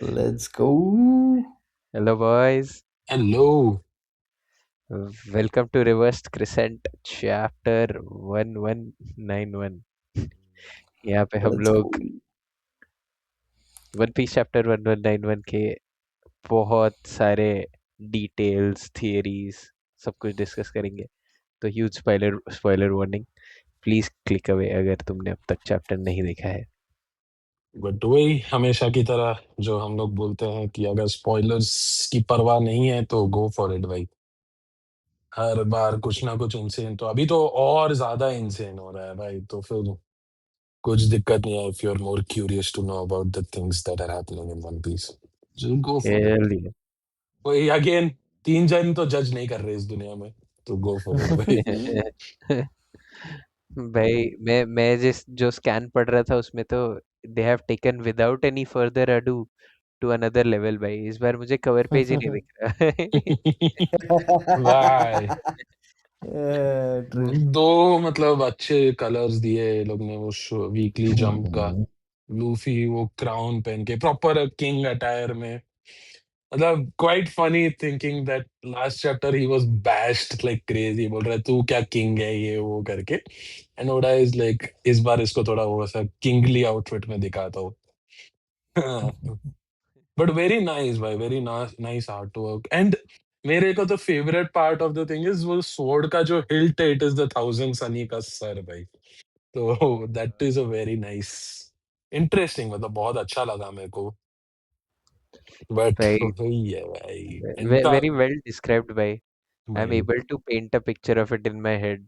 Let's go. Hello, boys. Hello. Welcome to Reversed Crescent Chapter 1191. यहाँ पे हम Let's go. लोग वन पीस चैप्टर 1191 के बहुत सारे डिटेल्स, थियरीज, सब कुछ डिस्कस करेंगे. तो huge spoiler warning. Please click away अगर तुमने अब तक चैप्टर नहीं देखा है. बट वही हमेशा की तरह जो हम लोग बोलते हैं कि अगर स्पॉयलर्स की परवाह नहीं है तो गो फॉर इट भाई। हर बार कुछ ना कुछ इंसेन, तो अभी तो और ज्यादा इंसेन हो रहा है भाई, तो फिर कुछ दिक्कत नहीं है if you are more curious to know about the things that are happening in One Piece. Just go for it. Hell yeah. वही अगेन, तीन जन तो जज नहीं कर रहे इस दुनिया में, तो गो फॉर इट भाई। भाई मैं जिस जो स्कैन पढ़ रहा था उसमें तो they have taken without any further ado to another level. भाई इस बार मुझे कवर पेज ही नहीं दिख रहा. भाई True. दो मतलब अच्छे कलर्स दिए ये लोग ने उस वीकली जंप का। लूफी वो क्राउन पहन के प्रॉपर किंग अटायर में, मतलब quite funny thinking that last chapter ही वाज बैश्ड लाइक क्रेजी, बोल रहा है तू क्या किंग है ये वो करके, एंड ओडा इज लाइक इस बार इसको थोड़ा वो ऐसा किंगली आउटफिट में दिखाता हूँ। बट वेरी नाइस भाई, very nice art work. And मेरे को तो favourite part of the thing is वो स्वॉर्ड का जो हिल्ट है, it is the thousand Sunny का सर भाई। तो that is a very nice interesting, मतलब बहुत अच्छा लगा मेरे को। बट भाई वही है भाई, इनका very well described. भाई I'm भाई able to paint a picture of it in my head.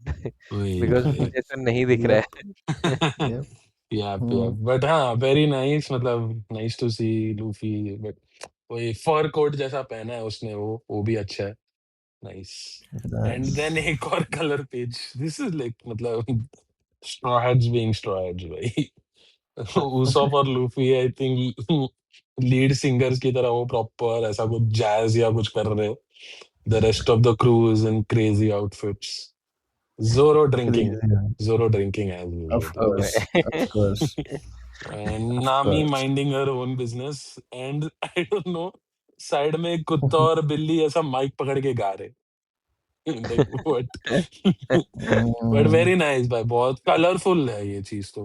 वही because भाई। मुझे तो नहीं दिख रहा Yep. है. Yep. याप याप, बट हाँ वेरी नाइस, मतलब nice to see Luffy. But वही फर कोट जैसा पहना है उसने, वो भी अच्छा है। नाइस। And then Nice. एक और colour page, this is like मतलब straw hats being straw hats भाई। उसॉप और Luffy I think lead singers की तरह वो प्रॉपर ऐसा कुछ जैज या कुछ कर रहे हैं। The rest of the crew is in crazy outfits. Zoro Crazy. Drinking, Zoro drinking as Of Oh, usual. course. भाई. Of course. And Of Nami course. minding her own business, and I don't know, side में एक कुत्ता और बिल्ली ऐसा mic पकड़ के गा रहे। Like what. But Mm, very nice भाई, बहुत कलरफुल है ये चीज तो,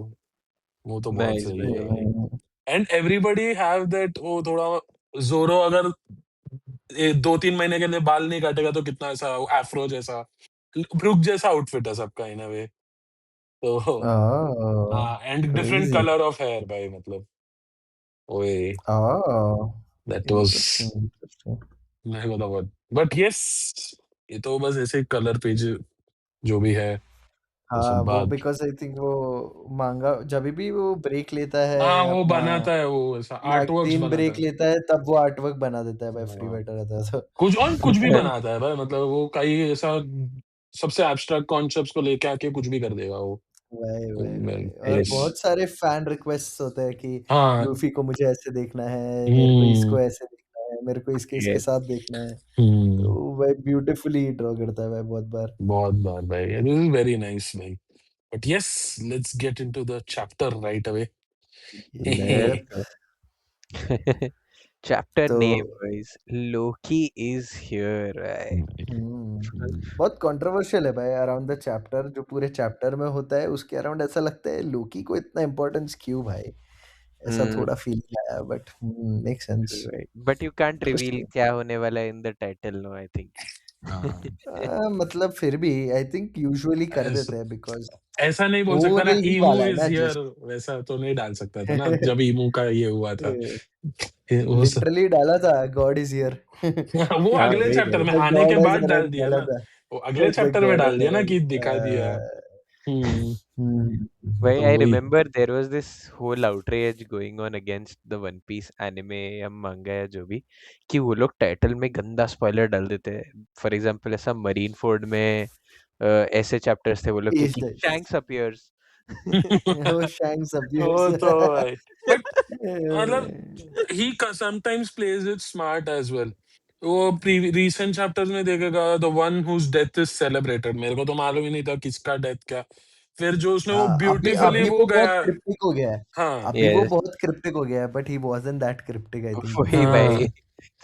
वो तो बहुत Nice, सही है भाई. भाई। mm, and everybody have that, वो थोड़ा जोरो अगर 2-3 महीने के लिए बाल नहीं काटेगा तो कितना ऐसा एफ्रो जैसा ब्रुक जैसा आउटफिट है सबका इन अ वे। तो oh, हाँ, and different crazy. Colour of hair भाई, मतलब ओए, Oh, that was, interesting. Interesting. नहीं पता बहुत। बट यस, ये तो बस ऐसे कलर पेज जो भी है वो हाँ सब वो बात। बिकॉज आई थिंक वो मांगा जब भी वो ब्रेक लेता है हाँ वो अपना बनाता है, वो ऐसा आर्ट वर्क्स मैगजीन बनाता ब्रेक है। लेता है तब वो आर्टवर्क बना देता है भाई फ्री हाँ, बैठा रहता है कुछ और कुछ भी तो बनाता है भाई, मतलब वो कई ऐसा सबसे एब्स्ट्रैक्ट कॉन्सेप्ट्स को लेके आके कुछ भी कर देगा वो। वही वही वही और यस। बहुत सारे फैन रिक्वेस्ट होते हैं कि हाँ। लूफी को मुझे ऐसे देखना है मेरे को हम्म। इसको ऐसे देखना है मेरे को इसके इसके Yes. साथ देखना है हम्म। तो भाई ब्यूटीफुली ड्रॉ करता है भाई बहुत बार बहुत बार भाई, दिस इज वेरी नाइस भाई। But yes, let's get into the chapter right away. ये Let's go. Chapter तो name, guys. Loki is here, right? बहुत कंट्रोवर्शियल है भाई अराउंड द चैप्टर जो पूरे चैप्टर में होता है उसके अराउंड ऐसा लगता है लोकी को इतना इम्पोर्टेंस क्यों भाई ऐसा Hmm. थोड़ा फीलिंग आया but make sense Right. But you can't reveal interesting क्या होने वाला है in the title, no, I think. हाँ, मतलब फिर भी आई थिंक यूजुअली कर ऐसा देते हैं बिकॉज ऐसा नहीं बोल सकता ना, ओवरल ही ईमू डाला है इज ना हियर, जस्ट वैसा तो नहीं डाल सकता था ना जब ईमू का ये हुआ था। वो लिटरली डाला था गॉड इज हियर वो हाँ अगले वही चैप्टर भाई. में द आने के गॉड हैज बाद डाल अराइव्ड दिया डाला ना, था वो अगले द चैप्टर में गॉड डाल हैज दिया ना कि दिखा दिया। Arrived hmm. Why तो I वही। remember there was this whole outrage going on against the One Piece anime या manga या जो भी कि वो लोग टाइटल में गंदा स्पॉइलर डाल देते हैं. फॉर एग्जांपल ऐसा मरीन फोर्ड में ऐसे चैप्टर्स थे वो लोग के इज कि दिस शैंक्स अपीयर्स. वो शैंक्स अपियर्स वो तो भाई, बट मतलब he sometimes plays it smart as well. वो रीसेंट चैप्टर्स में देखेगा, the one whose death is celebrated, मेरे को तो मालूम ही नहीं था किसका डेथ क्या। फिर जो उसने वो हाँ, ब्यूटीफुली अभी वो वो बहुत गया। क्रिप्टिक हो गया है। हाँ अभी वो यस, बहुत क्रिप्टिक हो गया है, but he wasn't that cryptic I think वही बिफोर। भाई। हाँ।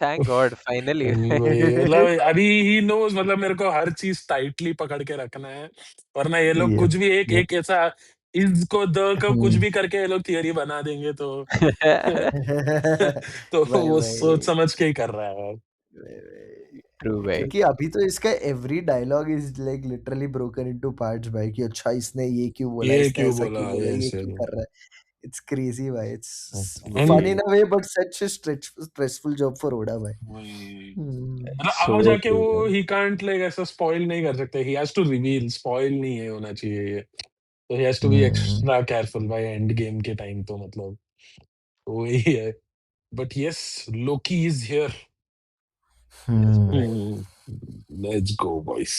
Thank God finally. वही मतलब अभी ही नोज, मतलब मेरे को हर चीज टाइटली पकड़ के रखना है, वरना ये लोग यप, कुछ भी एक यप। एक ऐसा इज को द को कुछ हुँ। भी करके ये लोग थियरी बना देंगे, तो तो वही, वो सोच वही। समझ के ही कर रहा है। वही, वही। ट्रू भाई। क्योंकि अभी तो इसका every dialogue is like literally broken into parts भाई, कि अच्छा इसने ये क्यों बोला, ये इसने क्यों ऐसा बोला, क्यों बोला, ये ये से क्यों कर रहा है। इट्स क्रेज़ी भाई, it's fun and in a way but such a stressful job for Oda भाई। वही, हुँ। मतलब अब सो जाके ट्रू वो भाई। ही कांट लाइक ऐसा स्पॉइल नहीं कर सकते, he has to reveal, spoil नहीं है होना चाहिए ये, तो he has to be hmm, extra careful by end game के टाइम, तो मतलब वही है। But yes, Loki is here. Yes hmm. भाई। Let's go boys.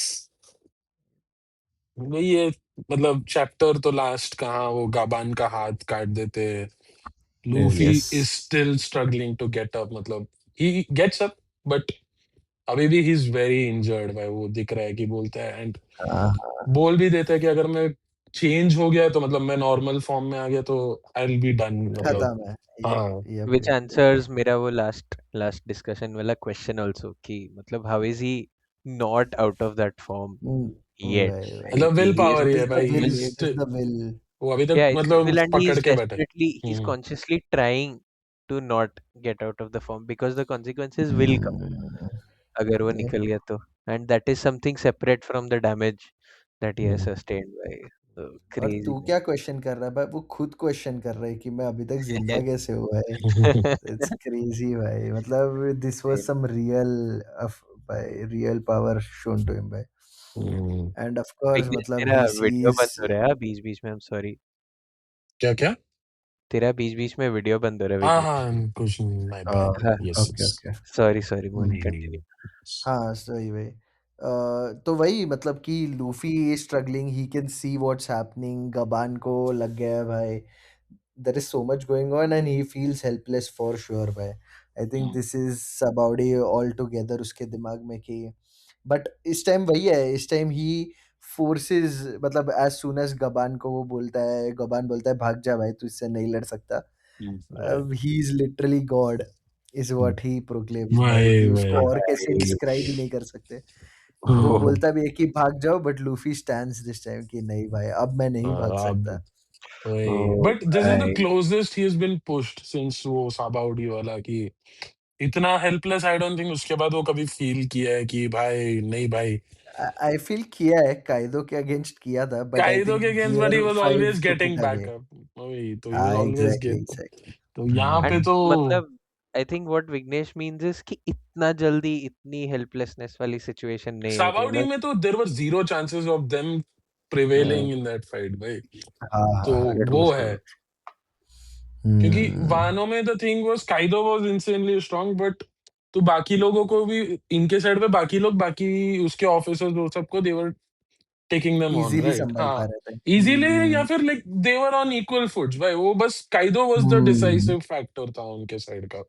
वही है, मतलब चैप्टर तो लास्ट कहाँ वो गाबान का हाथ काट देते, Luffy yes. Is still struggling to get up, मतलब ही गेट्स अप, बट अभी भी ही इज वेरी इंजर्ड भाई, वो दिख रहा है कि बोलता है, एंड हाँ, बोल भी देता है कि अगर मैं चेंज हो गया, तो मतलब मैं नॉर्मल फॉर्म में आ गया, तो आई विल बी डन, मतलब। खत्म है। यप, हाँ। Yup, which yup, yup, answers yup. मेरा वो लास्ट लास्ट डिस्कशन वाला क्वेश्चन आल्सो, कि मतलब how is he not out of that form yet, वही, वही। मतलब कि will he is power he it है इज़ द भाई, will, is it is the will. वो अभी तक yeah, it's the मतलब will, and पकड़ he's के बैठे। desperately, he's hmm. consciously trying to not get out of the form because the consequences will come हुँ, अगर वो यप। निकल गया तो, and that is something separate from the damage that he has hmm. sustained by और crazy तू man. क्या question कर रहा है भाई? वो खुद क्वेश्चन कर रहा है कि मैं अभी तक ज़िंदा कैसे हुआ है? इट्स क्रेज़ी भाई, मतलब this was some real of भाई, real power shown to him भाई। Hmm. And of course Vighnesh, मतलब तेरा ही वीडियो सीज़। बंद हो रहा है बीच बीच में, आई एम सॉरी। क्या क्या? तेरा बीच बीच में वीडियो बंद हो रहा है हाँ विघ्नेश। हाँ, कुछ माय अ, बैड, हाँ, yes okay, yes. Okay. Sorry sorry Mohan, hmm. Continue. हाँ, सही वही। तो वही मतलब कि Luffy is struggling, he can see what's happening, Gaban को लग गया है भाई। There is so much going on and he feels helpless for sure भाई। I think this is about he all together उसके दिमाग में कि बट इस टाइम वही है, इस टाइम ही फोर्सेस मतलब एज़ सून एज़ गबान को वो बोलता है, गबान बोलता है भाग जा भाई, तू इससे नहीं लड़ सकता। He is literally God is what he proclaims भाई, वही कि वही। उसको और कैसे भाई, डिस्क्राइब ही नहीं कर सकते। वो हाँ, oh, बोलता भी है कि भाग जाओ, but Luffy stands this time कि नहीं भाई, अब मैं नहीं भाग अब सकता। वही, oh but this is the भाई, closest he has been pushed since वो साबाउडी वाला, कि इतना हेल्पलेस आई डोंट थिंक उसके बाद वो कभी फील किया है कि भाई नहीं भाई। आई फील किया है, काइदो के अगेंस्ट किया था, बट आई काइदो थिंक के against, but he gear was 5 always took getting it back away. Up. वही तो, ही वाज हाँ, ऑलवेज एग्ज़ैक्टली, गेट। एग्ज़ैक्टली। तो यहाँ एंड पे हुँ। तो मतलब I think what Vighnesh means is कि इतना जल्दी इतनी हेल्पलेसनेस वाली सिचुएशन नहीं होती, साबाउडी मतलब में तो there were zero chances of them हुँ। प्रिवेलिंग इन दैट फाइट भाई। हाँ, तो हाँ, हाँ, ट्रू, वो ट्रू। है, क्योंकि हुँ। वानो में the thing was Kaido was insanely strong, but तो बाकी लोगों को भी, इनके साइड पे बाकी लोग, बाकी उसके ऑफिसर्स वो सबको they were taking them on, easily right? सँभाल पा हाँ, रहे थे। इजीली, या हुँ, फिर like they were on equal foots भाई, वो बस Kaido was the hmm. Decisive factor था उनके साइड का,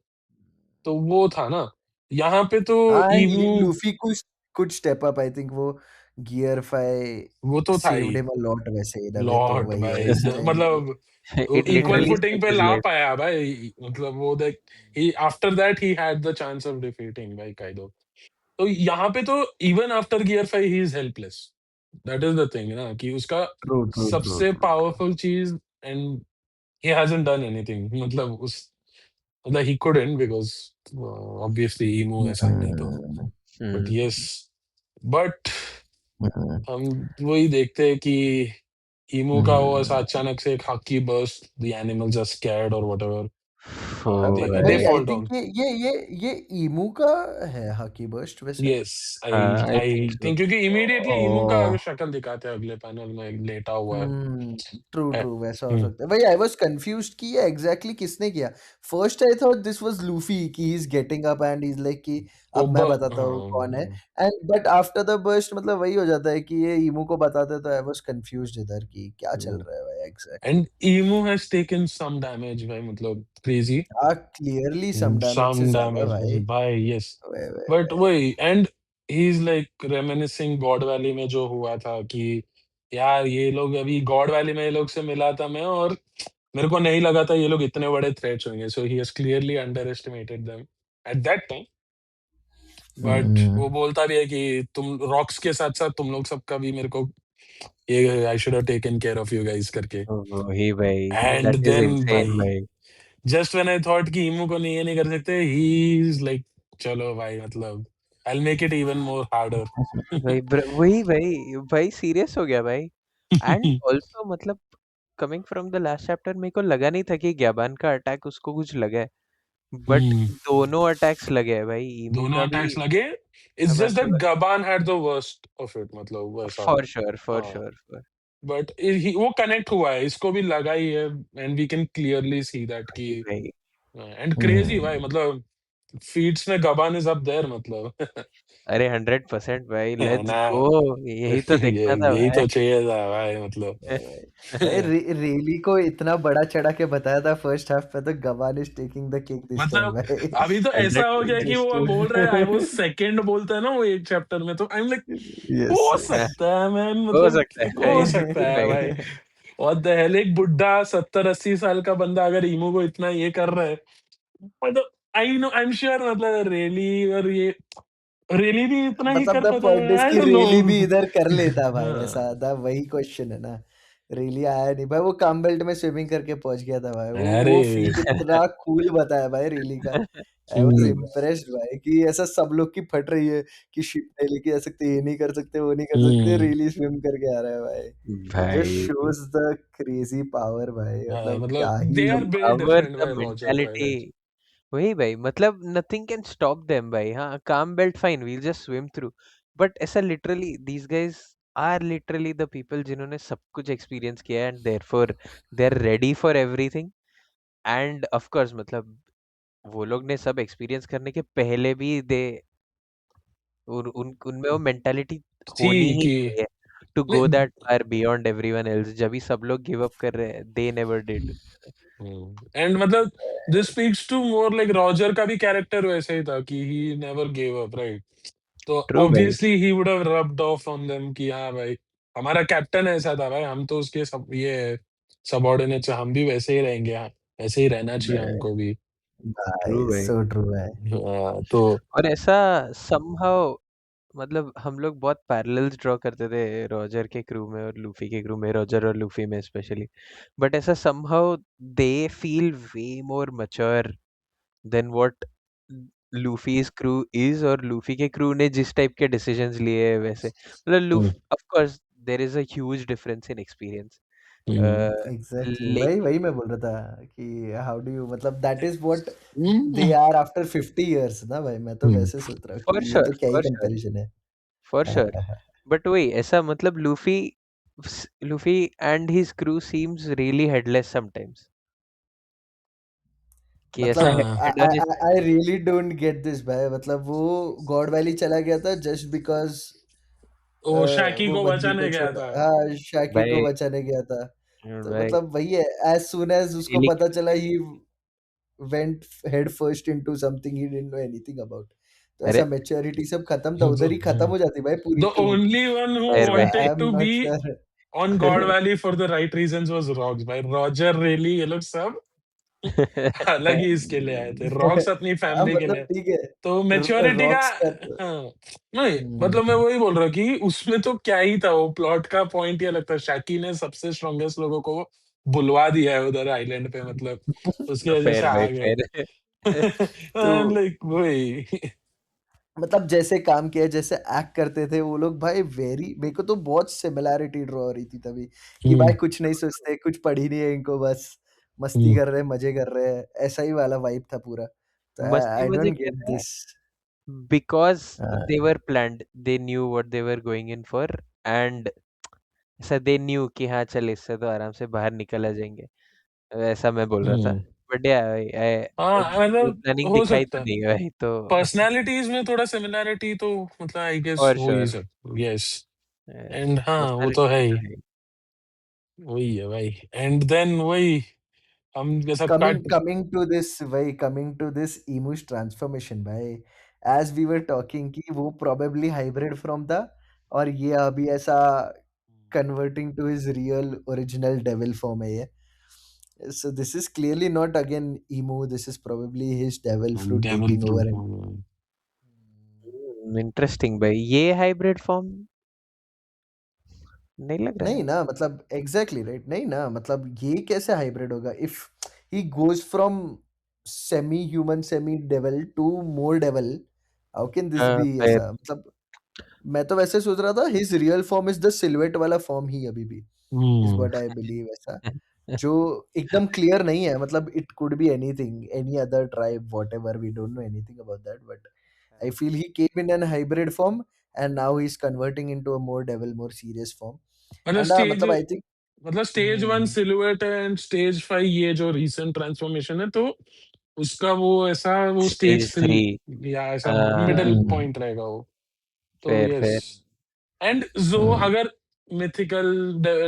तो वो था ना। यहाँ पे तो हाँ, ये ईमू, लूफ़ी कुछ कुछ स्टेप अप, आई थिंक वो गियर 5 वो तो था saved he him a lot वैसे इन अ वे, तो लॉट वही है भाई, इस टाइम। मतलब it equal literally footing saved पे हिज ला लाइफ. पाया भाई, मतलब वो देख, he after that he had the chance of defeating भाई काइदो। तो यहाँ पे तो even after gear 5 he is helpless, that is the thing ना, कि उसका ट्रू, ट्रू, ट्रू, सबसे ट्रू, ट्रू। पावरफुल चीज, and he hasn't done anything, मतलब उस, मतलब ही couldn't बिकॉज़ ऑब्वियसली ईमो है सामने तो, हुँ, बट Hmm. यस, बट हुँ, हम वही देखते हैं कि ईमो का वो ऐसा हुँ। अचानक से एक haki burst, the animals are scared और व्हाटएवर, Oh दे नहीं, भाई. I fall think down. ये ईमू का है हकी बर्स्ट वैसे। यस, आई हाँ, आई थिंक आई सो. थिंक, क्योंकि इमीडिएटली ईमो का ओह! शक्ल दिखाते हैं अगले पैनल में, लेटा हुआ है। ट्रू, है। ट्रू, वैसा हो हुँ, सकता है। वही आई वाज़ कन्फ्यूज़्ड कि ये एग्ज़ैक्टली किसने किया। First I thought this was Luffy कि he is getting up and he is like कि तो अब मैं बताता हूँ कौन है। हाँ, and but after the burst मतलब वही हो जाता है कि ये ईमू को बताते हैं, तो आई वाज़ कन्फ्यूज़्ड इधर कि क्या चल हुँ, रहा है भाई exactly. And Imu has taken some damage भाई, मतलब क्रेज़ी। हाँ, क्लियरली सम डैमेज से सम ज़्यादा डैमेज भाई। भाई, यस। वही, वही, बट वही। वही, and he is like reminiscing God valley में जो हुआ था, कि यार ये लोग अभी गॉड वैली में ये लोग से मिला था मैं, और मेरे को नहीं लगा था ये लोग इतने बड़े थ्रेट्स होंगे, so he has clearly underestimated them at that time. But वो हम्म, बोलता भी है कि तुम रॉक्स के साथ-साथ तुम लोग सबका भी मेरे को ये I should have taken care of you guys करके। वही भाई, and that is then insane भाई, भाई। जस्ट व्हेन आई थॉट कि इमू को नहीं ये नहीं कर सकते, ही इज़ लाइक चलो भाई मतलब I will make it even more harder. वही भाई, भाई सीरियस हो गया भाई। एंड ऑल्सो मतलब coming from the last chapter, मेरे को लगा नहीं था कि ग्याबान का अटैक उसको कुछ लगा है, बट हुँ, दोनों अटैक्स लगे हैं भाई, ईमू दोनों का भी। अटैक्स लगे। इट्स जस्ट दैट मतलब Gaban had the worst of it, मतलब वैसा। फॉर श्योर, फॉर हाँ, श्योर, फॉर बट वो कनेक्ट हुआ है, इसको भी लगा ही है, and we can clearly see that कि भाई। एंड क्रेजी भाई हम्म। मतलब फीट्स में गबान इज़ अप देयर मतलब। अरे 100% भाई, है लेट्स ना? गो, यही तो ये देखना था यही भाई। तो चाहिए था भाई मतलब। भाई भाई, रेली को इतना बड़ा चढ़ा के बताया था फर्स्ट हाफ पे, तो Gaban is taking the cake this time मतलब भाई। अभी तो ऐसा हंड्रेड हो गया कि वो जस्ट अब बोल रहा है आई वाज़ सेकंड, बोलता है ना वो एक चैप्टर में, तो आई एम लाइक यस। हो सकता है मैन, हो मतलब सकता है हो भाई, सकता है भाई। भाई। व्हाट द हेल, एक बुड्ढा 70-80 साल का बंदा अगर ईमो को इतना ये कर रहा है, मतलब I know, I am sure मतलब रियली, और ये रियली भी इतना ही मतलब कर द पाता पॉइंट है, इज आई कि डोंट रेली भी नो। इधर कर लेता भाई, ऐसा हाँ, था, वही क्वेश्चन है ना। रेली आया नहीं भाई, वो काम बेल्ट में स्विमिंग करके पहुंच गया था भाई, वो अरे फीट इतना कूल बताया भाई रेली का। आई वाज हुँ, इम्प्रेस्ड भाई कि ऐसा सब लोग की फट रही है कि शिप नहीं लेके आ सकते, ये नहीं कर सकते, वो नहीं कर सकते, हुँ, रेली स्विम करके आ रहा है भाई। जस्ट भाई शोज द क्रेजी पावर भाई, भाई मतलब मतलब क्या they he. Are built power, different the भाई, रॉजर भाई मेंटालिटी, भाई। वही भाई, मतलब नथिंग कैन स्टॉप देम भाई। हाँ, calm belt fine, we'll just swim through, but ऐसा literally these guys are literally the people जिन्होंने सब कुछ एक्सपीरियंस किया है, and therefore they are ready for everything. And of course मतलब वो लोग ने सब एक्सपीरियंस करने के पहले भी दे उनमें वो मेंटालिटी होनी थी ही कि चाहिए टू गो नहीं। That far beyond everyone else, जब भी सब लोग गिव अप कर रहे हैं, दे नेवर डिड। एंड मतलब this speaks to more like Roger का भी कैरेक्टर वैसे ही था कि he never give up, right? तो ट्रू भाई। Obviously he would have rubbed off on them कि हाँ भाई, हमारा कैप्टन ऐसा था भाई, हम तो उसके सब ये सबऑर्डिनेट्स हैं, हम भी वैसे ही रहेंगे, हाँ, ऐसे ही रहना चाहिए हमको भी। ट्रू भाई भाई। सो ट्रू है। तो और ऐसा समहाउ मतलब हम लोग बहुत पैरेलल्स ड्रॉ करते थे रॉजर के क्रू में और लूफी के क्रू में, रॉजर और लूफी में स्पेशली, बट ऐसा somehow they feel way more mature than what Luffy's crew is, और लूफी के क्रू ने जिस टाइप के डिसीजंस लिए हैं वैसे, मतलब Luffy of course there is a huge difference in experience. Exactly वही लेकिन वही मैं बोल रहा था कि हाउ डू यू, मतलब that is what they are after 50 years ना भाई, मैं तो वैसे सोच रहा हूँ फॉर कि ये श्योर, तो क्या ही फॉर श्योर, कंपैरिजन है। फॉर श्योर, बट वही ऐसा मतलब Luffy and his crew seems really headless sometimes, कि ऐसा मतलब हाँ, head on his. I really don't get this भाई, मतलब वो गॉड वैली चला गया था जस्ट बिकॉज वो शैकी वो को बंदी को बचाने गया छोड़ा, था। हाँ शाकी को भाई, बचाने गया था। तो भाई मतलब वही है, एज सुन एज उसको रियली। पता चला he went head first into something he didn't know anything about. तो अरे ऐसा मैच्योरिटी सब खत्म था, उधर ही खत्म द हो जाती भाई पूरी team. Only one who fire भाई। I wanted em to not be sure. On God Valley for the right reasons was Rocks भाई, रॉजर रियली ये लोग सब अलग ही इसके लिए आए थे, रॉक्स अपनी हाँ फैमिली के मतलब लिए। ठीक है, तो मैच्योरिटी का रॉक्स का तो हाँ, नहीं मतलब मैं हम्म, वही बोल रहा हूँ कि उसमें तो क्या ही था, वो प्लॉट का पॉइंट ये लगता है शैकी ने सबसे स्ट्रॉन्गेस्ट लोगों को बुलवा दिया है उधर आइलैंड पे, मतलब उसकी वजह से फायर भाई, आ गए। फायर। तो लाइक वही। मतलब जैसे काम किया, जैसे एक्ट करते थे वो लोग भाई, वेरी मेरे को तो बहुत सिमिलैरिटी ड्रॉ हो रही थी तभी कि भाई हम्म, कुछ नहीं सोचते, कुछ पड़ी नहीं है इनको, बस मस्ती हम्म, कर रहे हैं, मजे कर रहे हैं, ऐसा ही वाला वाइब था पूरा। तो मस्ती आई मजे डोंट कर गेट रहे हैं this. Because they were planned, they knew what they were going in for, and ऐसा दे न्यू कि हाँ चल इससे तो आराम से बाहर निकल आ जाएंगे, ऐसा मैं बोल रहा था। हम्म। बट या हाँ मतलब प्लानिंग हो दिखाई तो सकता है, नहीं है भाई तो। पर्सनालिटीज में थोड़ा सिमिलैरिटी तो मतलब आई गेस फॉर हो ही श्योर, सकता, यस। एंड हाँ वो तो पर्सनालिटी है तो ही, है। वही है भाई। एंड देन वही हम जैसा coming cut. Coming to this भाई, coming to this Imu's transformation भाई, एज वी वर टॉकिंग कि वो प्रोबेबली हाइब्रिड फ्रॉम द, और ये अभी ऐसा converting to his real original devil form है ये. So this is clearly not again emu. This is probably his devil fruit devil taking over fruit. and. Interesting भाई, ये हाइब्रिड फॉर्म नहीं लग रहा नहीं है. ना मतलब एग्जैक्टली राइट नहीं ना मतलब ये कैसे हाइब्रिड होगा if he goes from semi human semi devil to more devil. How can this हाँ, बी फिर ऐसा मतलब मैं तो वैसे सोच रहा था his real form is the silhouette वाला फॉर्म ही अभी भी इज व्हाट आई बिलीव ऐसा जो एकदम क्लियर नहीं है मतलब it could be anything any other tribe whatever we don't know anything about that but I feel he came in an hybrid form and now he's converting into a more devil, more serious form. मतलब And stage मतलब I think मतलब stage 1 hmm, silhouette है and stage 5 ये जो recent transformation है, तो उसका वो ऐसा वो स्टेज स्टेज 3 3. या ऐसा मिडिल hmm, पॉइंट रहेगा वो. तो फिर यस. फिर एंड जो hmm, अगर mythical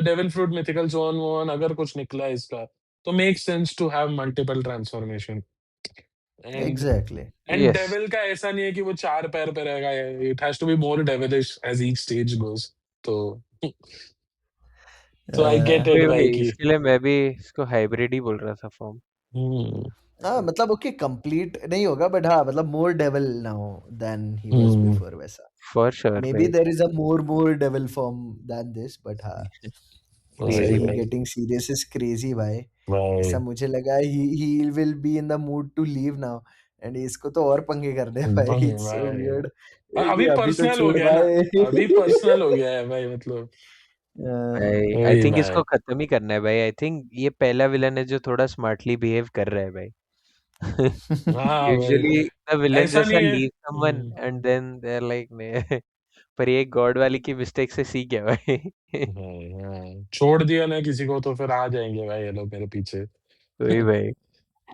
devil fruit mythical zoan one अगर कुछ निकला इसका, तो make sense to have multiple transformation. And exactly. And yes. Devil का ऐसा नहीं है कि वो 4 पैर पे रहेगा. It has to be more devilish as each stage goes. तो तो आई गेट इट वही भाई वही कि इसके लिए मैं भी इसको हाइब्रिड ही बोल रहा था फॉर्म. हम्म. हाँ मतलब ओके कंप्लीट नहीं होगा बट हाँ मतलब more devil now then he was hmm. Before वैसा फॉर श्योर मे बी भाई. There is a more devil form then this but हाँ भाई he क्रेजी. भाई getting serious is crazy भाई भाई ऐसा मुझे लगा he will be in the mood to leave now and इसको तो और पंगे करने हैं भाई भाई it's so भाई. weird और कि अभी अभी तो पर्सनल हो छोड़ गया ना. अभी भाई पर्सनल हो गया है भाई मतलब. भाई आई वही थिंक भाई. इसको खत्म ही करना है भाई. आई थिंक ये पहला विलन है जो थोड़ा स्मार्टली बिहेव कर रहा है भाई. हाँ भाई. यूजुअली द विलन ऐसा जैसा नहीं है. Leave someone and then they are like नहीं. पर ये गॉड वाली की मिस्टेक से सीख गया भाई. भाई हाँ, छोड़ दिया ना किसी को तो फिर आ जाएंगे भाई ये लोग मेरे पीछे. वही भाई.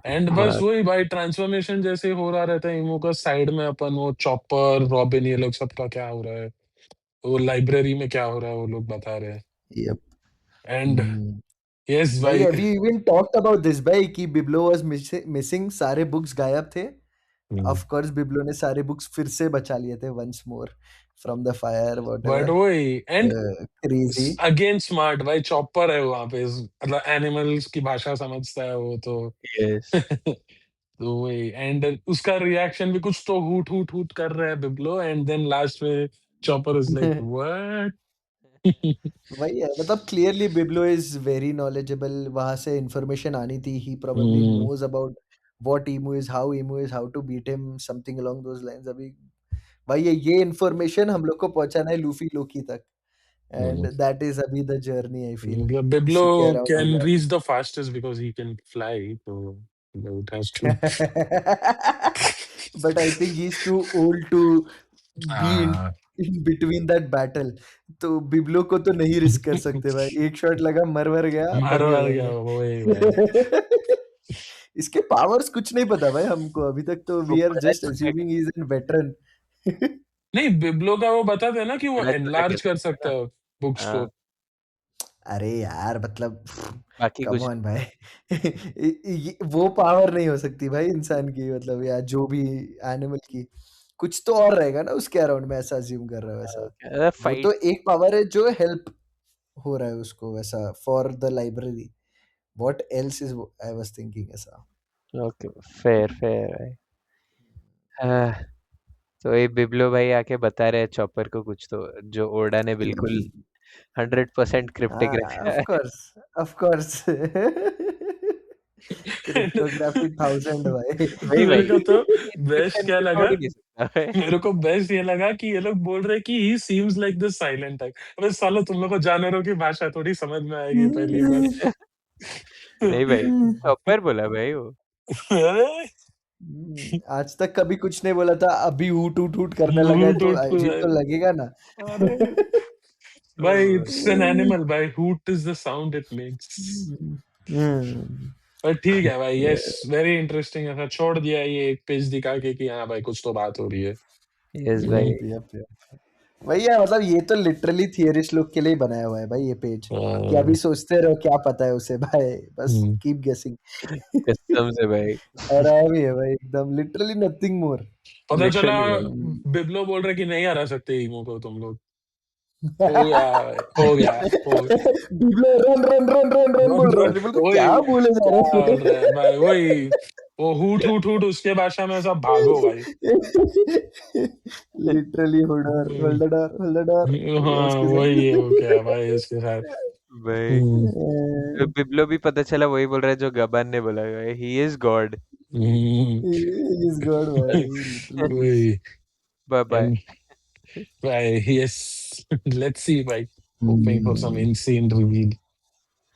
एंड बस हाँ. वही भाई ट्रांसफॉर्मेशन जैसे हो रहा रहता है इमो का साइड में अपन वो चॉपर रॉबिन ये लोग सबका क्या हो रहा है, वो लाइब्रेरी में क्या हो रहा है वो लोग बता रहे हैं. yep एंड यस भाई भाई. we even talked about this भाई कि बिब्लो was missing सारे बुक्स गायब थे of course बिब्लो ने सारे बुक्स फिर से बचा लिए थे once more from the fire but whatever वही एंड crazy अगेन स्मार्ट भाई चॉपर है वहां पे, मतलब एनिमल्स की भाषा समझता है वो तो. यस. तो वही एंड उसका रिएक्शन भी कुछ तो हूट हूट हूट कर रहा है बिब्लो एंड देन लास्ट में चॉपर इज लाइक व्हाट. वही है मतलब clearly Biblo is very knowledgeable वहां से इंफॉर्मेशन आनी थी he probably knows about what Imu is how to beat him something along those lines अभी भाई ये इंफॉर्मेशन हम लोग को पहुंचाना है लूफी लोकी तक एंड दैट इज अभी द जर्नी आई फील मतलब Biblo seek around can the reach the fastest because he can fly, तो it has to. but I think he's too old to be in between that battle. तो बिब्लो को तो नहीं risk कर सकते भाई एक शॉट लगा मर गया मार बढ़िया मार गया बढ़िया वही भाई. इसके पावर्स कुछ नहीं पता भाई हमको अभी तक तो वो वी आर बड़ा जस्ट छोटा assuming he is an veteran नहीं बिब्लो का वो बताते हैं ना कि वो बड़ा छोटा एनलार्ज कर कैसे सकता ना. है बुक्स को. हाँ. अरे यार मतलब बाकी कम कुछ ऑन भाई वो पावर नहीं हो सकती भाई इंसान की मतलब या जो भी एनिमल की कुछ तो और रहेगा ना उसके अराउंड में ऐसा अज्यूम कर रहा हूँ वैसा वो फाइट. तो एक पावर है जो हेल्प हो रहा है उसको वैसा for the library what else is I was thinking ऐसा ओके. Fair fair. तो ये बिब्लो भाई आके बता रहे हैं चॉपर को कुछ तो, जो ओडा ने बिल्कुल 100% क्रिप्टिक हाँ रखा है. ऑफ कोर्स क्रिप्टोग्राफी 1000 भाई वही मेरे भाई. को तो बेस्ट एन्क्रिप्शन क्या कोई लगा, तोड़ ही नहीं सकता है. मेरे को बेस्ट ये लगा कि ये लोग बोल रहे कि ही seems like the silent type. अबे सालो तुम लोग को जानवरों की भाषा थोड़ी समझ में आएगी पहली बात. नहीं भाई, चॉपर बोला भाई वो. अरे आज तक कभी कुछ नहीं बोला था अभी ऊट ऊट ऊट करने लगा है हूट तो हूट अजीब तो लगेगा ना अरे भाई इट्स एन एनिमल भाई, hoot is the sound it makes. Hmm पर ठीक है भाई. Yes very interesting. ऐसा छोड़ दिया ये एक पेज दिखा के कि हाँ भाई कुछ तो बात हो रही है. यस भाई. यप वही है मतलब ये तो लिटरली थियरिस्ट लोग के लिए ही बनाया हुआ है भाई ये पेज कि अभी सोचते रहो क्या पता है उसे भाई बस कीप गेसिंग कसम से भाई. आराम ही है भाई एकदम लिटरली नथिंग मोर पता चला लिटरली भाई. बिब्लो बोल रहे कि नहीं हरा सकते ईमो को तुम लोग. हो गया भाई, हो गया, हो गया। Biblo run run run run run run बोल रहा रन, है, बोल रहा, क्या वही बोले जा क्या रहे बोल रहा है भाई, वही वो हुट हुट हुट उसके भाषा में सब भागो भाई। लिटरली होल्डर हम्म, होल्डर होल्डर हाँ उसके वही है, वो साथ। क्या भाई उसके साथ। भाई हम्म, बिब्लो भी पता चला वही बोल रहा है जो गबान ने बोला, he is god. Hmm, is god भाई लिटरली। वही। Bye bye. And भाई yes, let's see भाई, hoping for some insane reveal।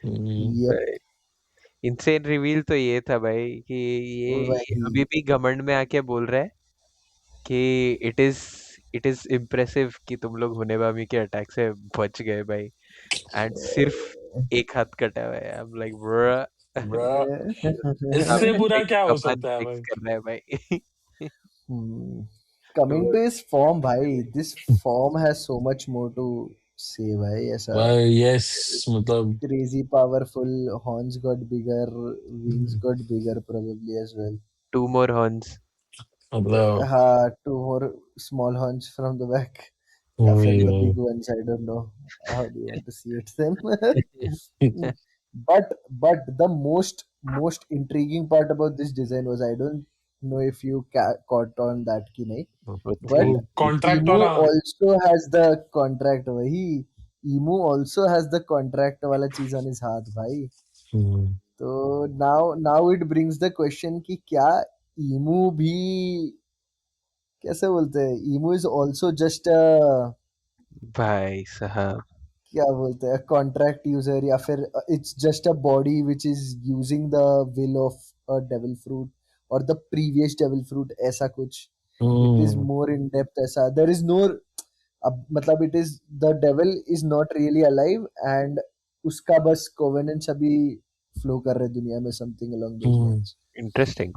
Hmm, yup भाई इंसेन रिवील तो ये था भाई कि ये वही। अभी भी घमंड में आके बोल रहा है कि इट इज इम्प्रेसिव कि तुम लोग हुनेबामी के अटैक से बच गए भाई, एंड सिर्फ एक हाथ कटा हुआ है। I am like bro. bruh, आप इससे बुरा एक क्या हो कमान सकता है फ्लेक्स भाई। कर रहा है भाई। कमिंग तो टू हिज फॉर्म भाई, this form has so much more to say भाई, ऐसा भाई यस, मतलब crazy powerful, horns got bigger, wings got bigger probably as well. Two more horns. मतलब Two more small horns from the back. Yeah, वही फिर the भाई। big ones, I don't know how do you want to see it them. But the most intriguing part about this design was, I don't know if you caught on that ki nahi, वो but three वो contract Emu वाला। also has the contract वही, Emu also has the contract वाला चीज on his हाथ भाई। हम्म, तो now it brings the question कि क्या Emu भी, कैसे बोलते हैं, Emu is also just a, भाई साहब। क्या बोलते हैं, कॉन्ट्रैक्ट यूजर, या फिर it's just a body which is using the will of a devil fruit और द प्रीवियस डेविल फ्रूट, ऐसा कुछ। It is hmm, more in depth, ऐसा देयर इज नो, अब मतलब it is the devil is not really alive, and उसका बस covenants अभी flow कर रहे दुनिया में, समथिंग अलोंग दोस हम्म, लाइंस। इंटरेस्टिंग।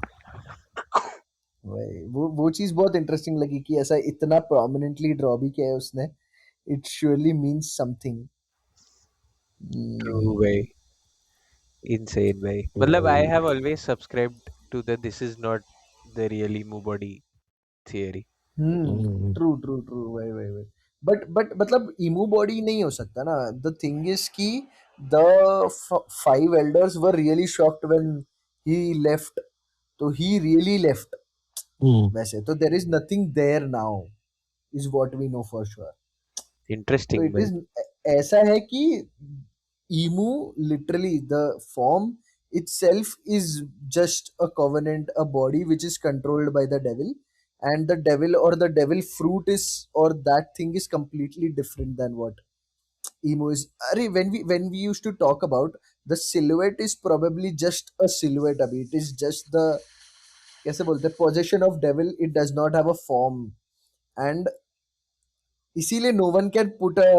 वो चीज बहुत इंटरेस्टिंग लगी कि ऐसा इतना प्रोमिनेंटली ड्रॉ भी किया है उसने, it surely means something. True भाई, इंसेन भाई। मतलब आई भाई, have always subscribed to the this is not the real Imu body theory. Hmm, true true true, वही वही वही। बट मतलब इमू बॉडी नहीं हो सकता ना, द थिंग इज कि the five elders were really shocked when he left, तो ही रियली लेफ्ट। हम्म, वैसे तो there is nothing there now, is what we know for sure. तो इंटरेस्टिंग इट भाई। इज, ऐसा है कि emu, literally the form itself is just a covenant, a body which is controlled by the devil, and the devil or the devil fruit is, or that thing is completely different than what emu is. Arey, when we used to talk about, the silhouette is probably just a silhouette abhi, it is just the, कैसे बोलते हैं, possession of devil, it does not have a form, and इसीलिए no one can put a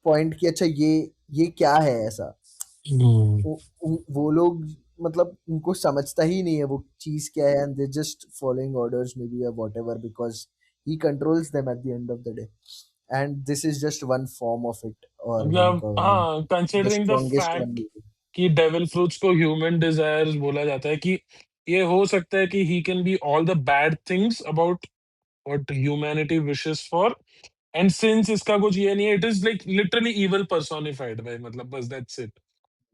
point कि अच्छा ये क्या है ऐसा। हम्म, वो लोग, मतलब उनको समझता ही नहीं है वो चीज क्या है, and they just following orders may be, what ever, because he controls them at the end of the day, and this is just one form of it, और वन मतलब कॉवेनेंट, हाँ, the considering the strongest one. Fact कि devil fruits को human desires बोला जाता है, कि ये हो सकता है कि he can be all the bad things about what humanity wishes for, and since इसका कुछ ये नहीं है, it is like literally evil personified भाई, मतलब बस दैट्स इट।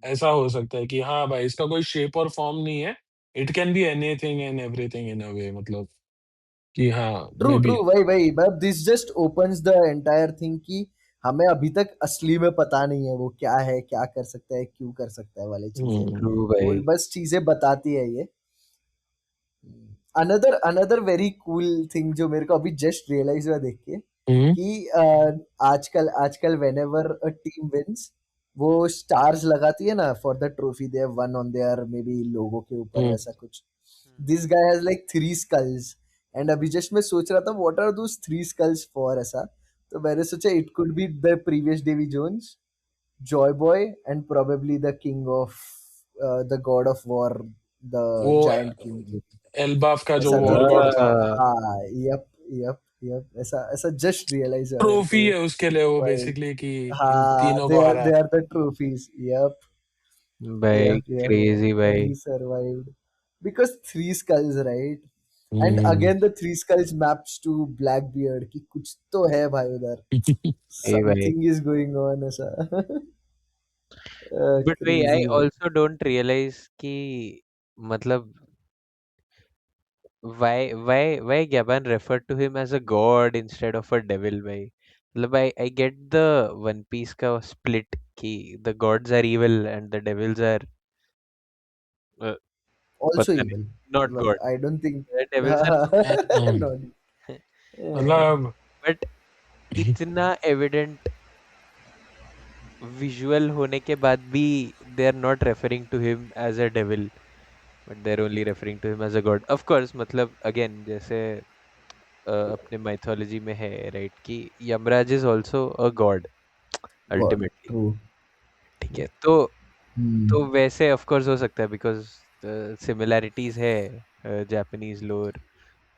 ऐसा हो सकता है कि हाँ भाई, इसका कोई शेप और फॉर्म नहीं है, it can be anything and everything in a way, मतलब कि हाँ ट्रू मे ट्रू, बी। वही वही, मतलब this just opens the entire thing कि हमें अभी तक असली में पता नहीं है वो क्या है, क्या कर सकता है, क्यों कर सकता है वाली चीजें, ट्रू वो भाई। बस चीजें बताती है ये। अनदर वेरी कूल थिंग जो मेरे को अभी जस्ट रियलाइज हुआ देख के, कि आजकल आजकल व्हेनेवर अ टीम विंस, वो स्टार्स लगाती है ना for the trophy, they have one on their maybe logo के ऊपर, वैसा कुछ। This guy has like three skulls, and अभी जस्ट मैं सोच रहा था what are those three skulls for, ऐसा। तो मैंने सोचा it could be the previous Davy Jones, Joy Boy, and probably the king of, the god of war, the वो जायंट किंग, एल्बाफ का जो ऐसा वॉर करके। गॉड था, हाँ, यप यप यप, ऐसा ऐसा जस्ट रियलाइज हुआ मेरे ट्रॉफी को। है उसके लिए वो भाई, बेसिकली, कि इन हाँ, तीनों को हरा दे है। आर द ट्रॉफीज, यप भाई यप यप, क्रेजी एंड भाई। He survived because three skulls, right? And hmm. Again the three skulls maps to Blackbeard कि कुछ तो है भाई उधर, ए भाई, समथिंग इज गोइंग ऑन ऐसा। बट भाई आई क्रेजी भाई। ऑल्सो डोंट रियलाइज कि मतलब why Gaban referred to him as a god instead of a devil भाई? मतलब I get the One Piece का split कि the gods are evil and the devils are uh, also पता नहीं, evil, not मतलब god, I don't think. the devils are hmm, not. मतलब but इतना evident visual होने के बाद भी they are not referring to him as a devil but they're only referring to him as a god. Of course मतलब again जैसे अपने mythology में है right कि Yamraj is also a god God ultimately. True. ठीक है, तो वैसे ऑफ कोर्स हो सकता है बिकॉज सिमिलैरिटीज है जापानीज लोर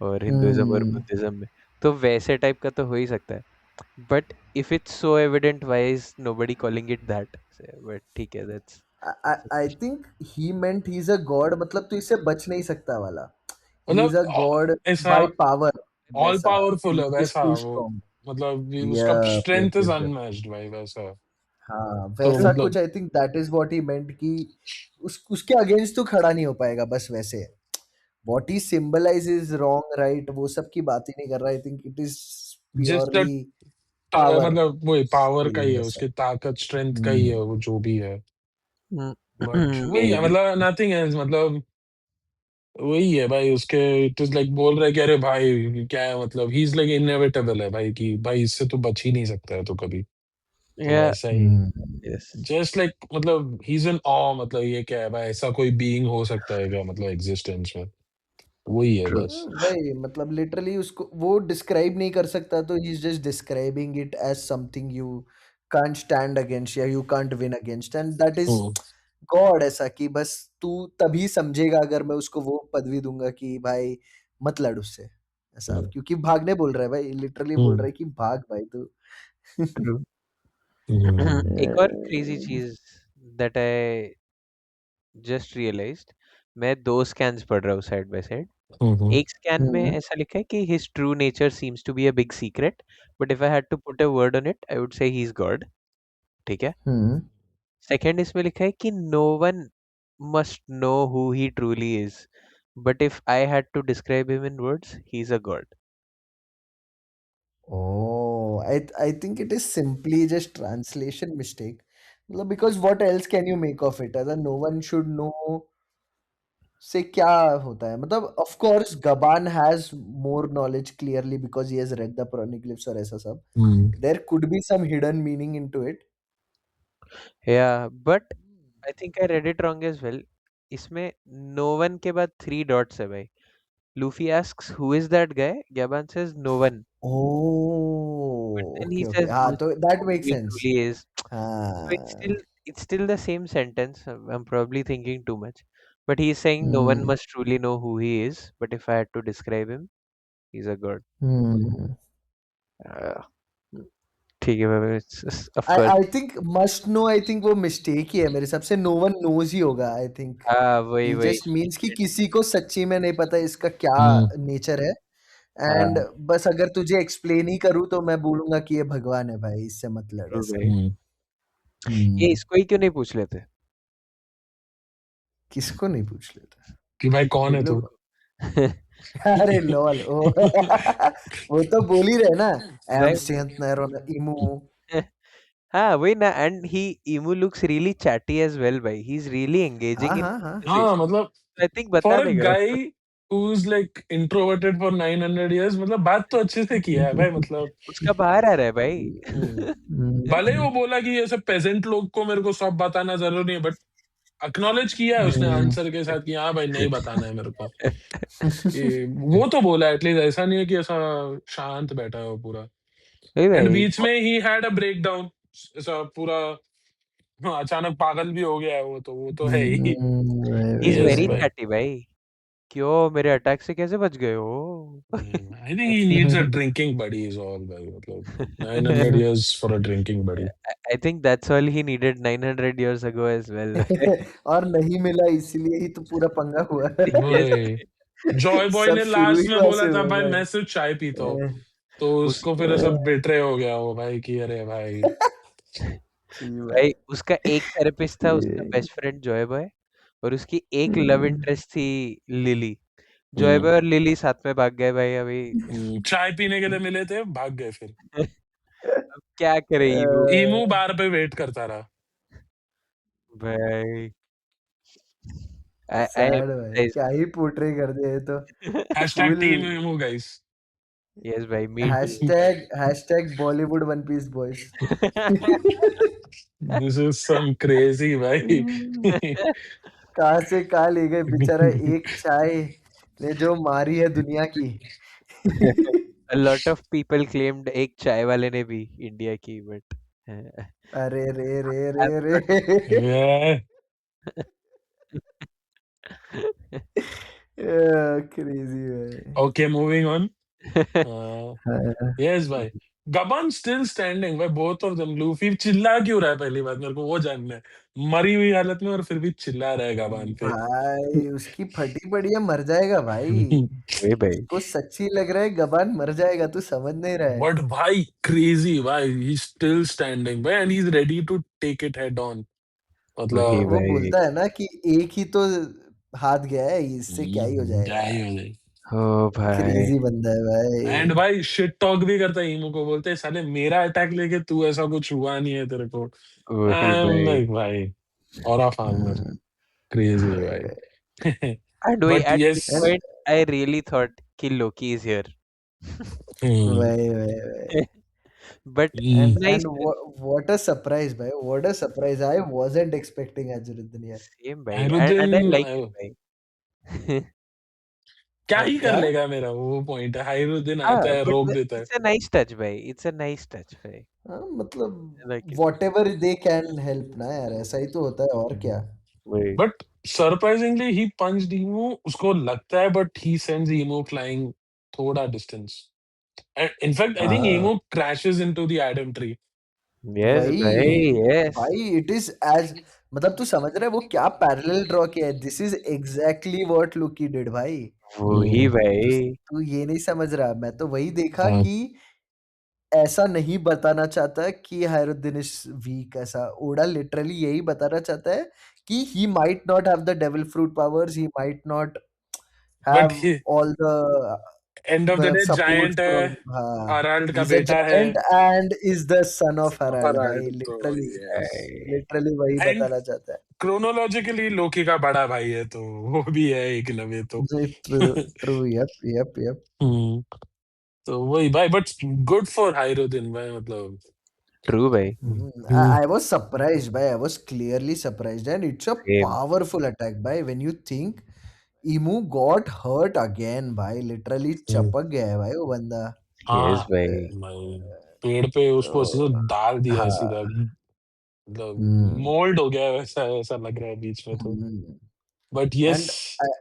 और हिंदुइज्म और हम्म। बुद्धिज्म में, तो वैसे टाइप का तो हो ही सकता है, but if it's so evident why is nobody calling it that, but ठीक है, that's I think he meant he is a God, मतलब तू इससे बच नहीं सकता वाला। ही इज मतलब अ गॉड ऐसा बाय पावर, ऑल वैसा। पावरफुल ही है इज वैसा टू वो, स्ट्रॉन्ग। मतलब उसका yup strength yup is yup. Unmatched भाई वैसा। हाँ तो वैसा कुछ, मतलब I think that is what he meant कि उसके अगेंस्ट तो खड़ा नहीं हो पाएगा बस वैसे। What he symbolizes wrong right वो सब की बात ही नहीं कर रहा, आई थिंक इट इज जिस प्योरली पावर। मतलब वही पावर का ही है, वैसा। उसकी ताकत स्ट्रेंथ का ही है हम्म। वो जो भी है। बट वही मे है, बी। मतलब नथिंग एल्स, मतलब वही है भाई उसके। इट इज लाइक बोल रहे कि अरे भाई क्या है, मतलब ही इज लाइक इनएविटेबल है भाई, कि भाई इससे तो बच ही नहीं सकता है तो कभी। तो या वैसा ही हम्म। यस, जस्ट लाइक मतलब ही इज एन ऑ, मतलब ये क्या है भाई, ऐसा कोई बीइंग हो सकता है क्या, मतलब एग्जिस्टेंस में। वही है ट्रू, बस। वही मतलब लिटरली उसको वो डिस्क्राइब नहीं कर सकता, तो he is just describing it as something you can't stand against या you can't win against, and that is hmm, god. ऐसा कि बस तू तभी समझेगा अगर मैं उसको वो पदवी दूंगा कि भाई मत लड़ उससे, ऐसा, हम्म, क्योंकि भागने बोल रहा है भाई, लिटरली बोल रहा हम्म, है कि भाग भाई तू। ट्रू। एक और क्रेजी अ, चीज दैट आई जस्ट रियलाइज्ड, मैं दो स्कैन्स पढ़ रहा हूँ साइड बाय साइड। हम्म, एक स्कैन में हम्म। ऐसा लिखा है कि his true nature seems to be a big secret, but if I had to put a word on it I would say he is God. ठीक है। हम्म। सेकंड इसमें लिखा है कि no one must know who he truly is, but if I had to describe him in words he is a god. Oh, I think it is simply just translation mistake. मतलब because what else can you make of it? अगर no one should know से क्या होता है? मतलब of course Gaban has more knowledge clearly because he has read the Poneglyphs और ऐसा सब. Hmm, There could be some hidden meaning into it. या but I think I read it wrong as well. इसमें no one के बाद three dots है भाई। Luffy asks who is that guy, Gaban says no one, but Oh, then he okay, okay. says हाँ who तो that who makes he sense. truly is. So हाँ. it's still the same sentence. I'm probably thinking too much. But he's saying no one Hmm. must truly know who he is. But if I had to describe him, he's a god. Hmm. Uh, ठीक है भाई, of I course. I think must know, I think वो mistake ही है मेरे हिसाब से, no one knows ही होगा I think. हाँ वही He वही just means कि किसी को सच्ची में नहीं पता इसका क्या हम्म, नेचर है, एंड हाँ बस अगर तुझे एक्सप्लेन ही करूँ तो मैं बोलूंगा कि ये भगवान है भाई, इससे मत लड़ ट्रू ऐसा। भाई। हम्म, ये हम्म। इसको ही क्यों नहीं पूछ लेते किसको नहीं पूछ लेता? कि भाई कौन है बिल्लू तू। को? अरे लॉल ओ। वो तो बोल ही रहे ना, आई एम भाई सेंट नैरोन इमू। हाँ वही ना, and he Imu looks really chatty as well भाई, ही इज रियली हाँ एंगेजिंग इन हाँ हाँ। हाँ कन्वर्सेशन। मतलब आई थिंक फॉर बता अ देगा गाय उसको। Who is like introverted for 900 years, मतलब बात तो अच्छे से किया है भाई, मतलब उसका बाहर आ रहा है भाई। भले ही वो बोला कि ऐसे पेजेंट लोग को मेरे को सब बताना जरूरी नहीं है, बट अक्नॉलेज किया है उसने आंसर के साथ कि हाँ भाई नहीं बताना है मेरे को। कि वो तो बोला एटलीस्ट, ऐसा नहीं है कि ऐसा शांत बैठा है वो पूरा। वही एंड भाई, बीच में he had a breakdown, ऐसा पूरा। हाँ, अचानक पागल भी हो गया है वो, तो वो तो है ही। ही इज यस वेरी भाई। चैटी भाई। क्यों मेरे अटैक से कैसे बच गए हो? I think he needs a drinking buddy is all भाई, मतलब 900 years for a drinking buddy. I think that's all he needed 900 years ago as well. और नहीं मिला, इसलिए ही तो पूरा पंगा हुआ। Yes. वही जॉय बॉय सब ने शुरू ही लास्ट में वहां बोला से था हुआ भाई भाई। मैं सिर्फ चाय पीता हूँ, अ, तो उसको फिर उसका ऐसा बेट्रे हो गया वो भाई कि अरे भाई। जी भाई भाई। उसका एक थेरेपिस्ट था, उसका ये- बेस्ट फ्रेंड जॉय बॉय, और उसकी एक लव हम्म, इंटरेस्ट थी लिली। जॉय हम्म, बॉय और लिली साथ में भाग गए भाई अभी। चाय पीने के लिए मिले थे, भाग गए फिर। अब क्या करेगी वो ईमू बार पे वेट करता रहा। भाई। आई सैड भाई, एम्पैथाइज। क्या ही पोर्ट्रे कर दिया ये तो। Hashtag full. Team Imu guys. Yes भाई, me too. Hashtag Bollywood one piece boys. This is some crazy भाई। कहाँ से कहाँ ले गए बेचारा, एक चाय ने जो मारी है दुनिया की। A lot of people claimed एक चाय वाले ने भी इंडिया की, बट अरे रे रे रे I'm रे। not. Yeah. क्रेजी भाई। Okay, moving on. Uh, हाँ, yes भाई। गबन स्टिल स्टैंडिंग भाई, बोथ ऑफ देम। लूफी चिल्ला क्यों रहा है, पहली बात मेरे को वो जानना है। मरी हुई हालत में और फिर भी चिल्ला रहा है गबन पे। भाई उसकी फटी पड़ी है, मर जाएगा भाई। वही भाई। उसको सच्ची लग रहा है गबान मर जाएगा, तू समझ नहीं रहा है। बट भाई क्रेजी भाई, ही स्टिल स्टैंडिंग भाई and he is ready to take it head on. वही मतलब वो भाई। बोलता है ना कि एक ही तो हाथ गया है, इससे क्या ही हो क्या जाएगा। ही हो जाए। ओ भाई। क्रेजी बंदा है भाई। एंड भाई शिट टॉक भी करता है ईमू को, बोलते हैं साले मेरा अटैक लेके तू, ऐसा कुछ हुआ नहीं है तेरे को। वही आई एम भाई। लाइक भाई, ऑरा फार्मर, हम्म, क्रेजी भाई भाई। भाई। And we but at yes. this point I really thought कि Loki is here. भाई भाई भाई। But nice And what a surprise, bhai. What a surprise. I wasn't expecting Azaruddin here. same भाई, and I हायरुद्दीन like him भाई. क्या ही कर क्या? लेगा, मेरा वो पॉइंट है। हायरुद्दीन हाँ, आता है, but रोक देता है। it's a nice touch भाई. It's a nice touch भाई. हाँ, मतलब I like it. whatever they can help ना यार, ऐसा ही तो होता है और क्या। वही। But surprisingly he punched Imu, उसको लगता है, but he sends Imu flying थोड़ा डिस्टेंस। इनफैक्ट आई थिंक हाँ Imu crashes into the Adam tree. Yes भाई. वही Yes. भाई, इट इज एज, मतलब तू समझ रहा है वो क्या पैरेलल ड्रॉ किया है। दिस इज एग्जैक्टली व्हाट लुकी डिड भाई। वही तू भाई. तू ये नहीं समझ रहा, मैं तो वही देखा कि ऐसा नहीं बताना चाहता कि हैरुद्दीन इज वीक। ऐसा ओडा लिटरली यही बताना चाहता है कि he might not have the devil fruit powers, he might not but have all end of the day support giant है, from, हाँ, हराल्ड का he's a बेटा है। giant and is the son of Harald भाई, Herald तो literally yes. भाई. Literally वही and बताना चाहता है। क्रोनोलॉजिकली लोकी का बड़ा भाई है, तो वो भी है एक नवे तो। जी, true true, yup yup yup. Hmm, तो वही भाई, बट गुड फॉर हायरुद्दीन भाई, मतलब। True भाई. I was surprised भाई, I was clearly surprised and it's a Same. powerful attack भाई when you think Emu got hurt again भाई, लिटरली हम्म, चपक गया है भाई वो बंदा। Yes हाँ भाई. भाई, पेड़ पे उसको ऐसे तो तो डाल दिया है सीधा, हाँ। मतलब हम्म मोल्ड हो गया है, वैसा ऐसा लग रहा है बीच में तो। Hmm. But yes. And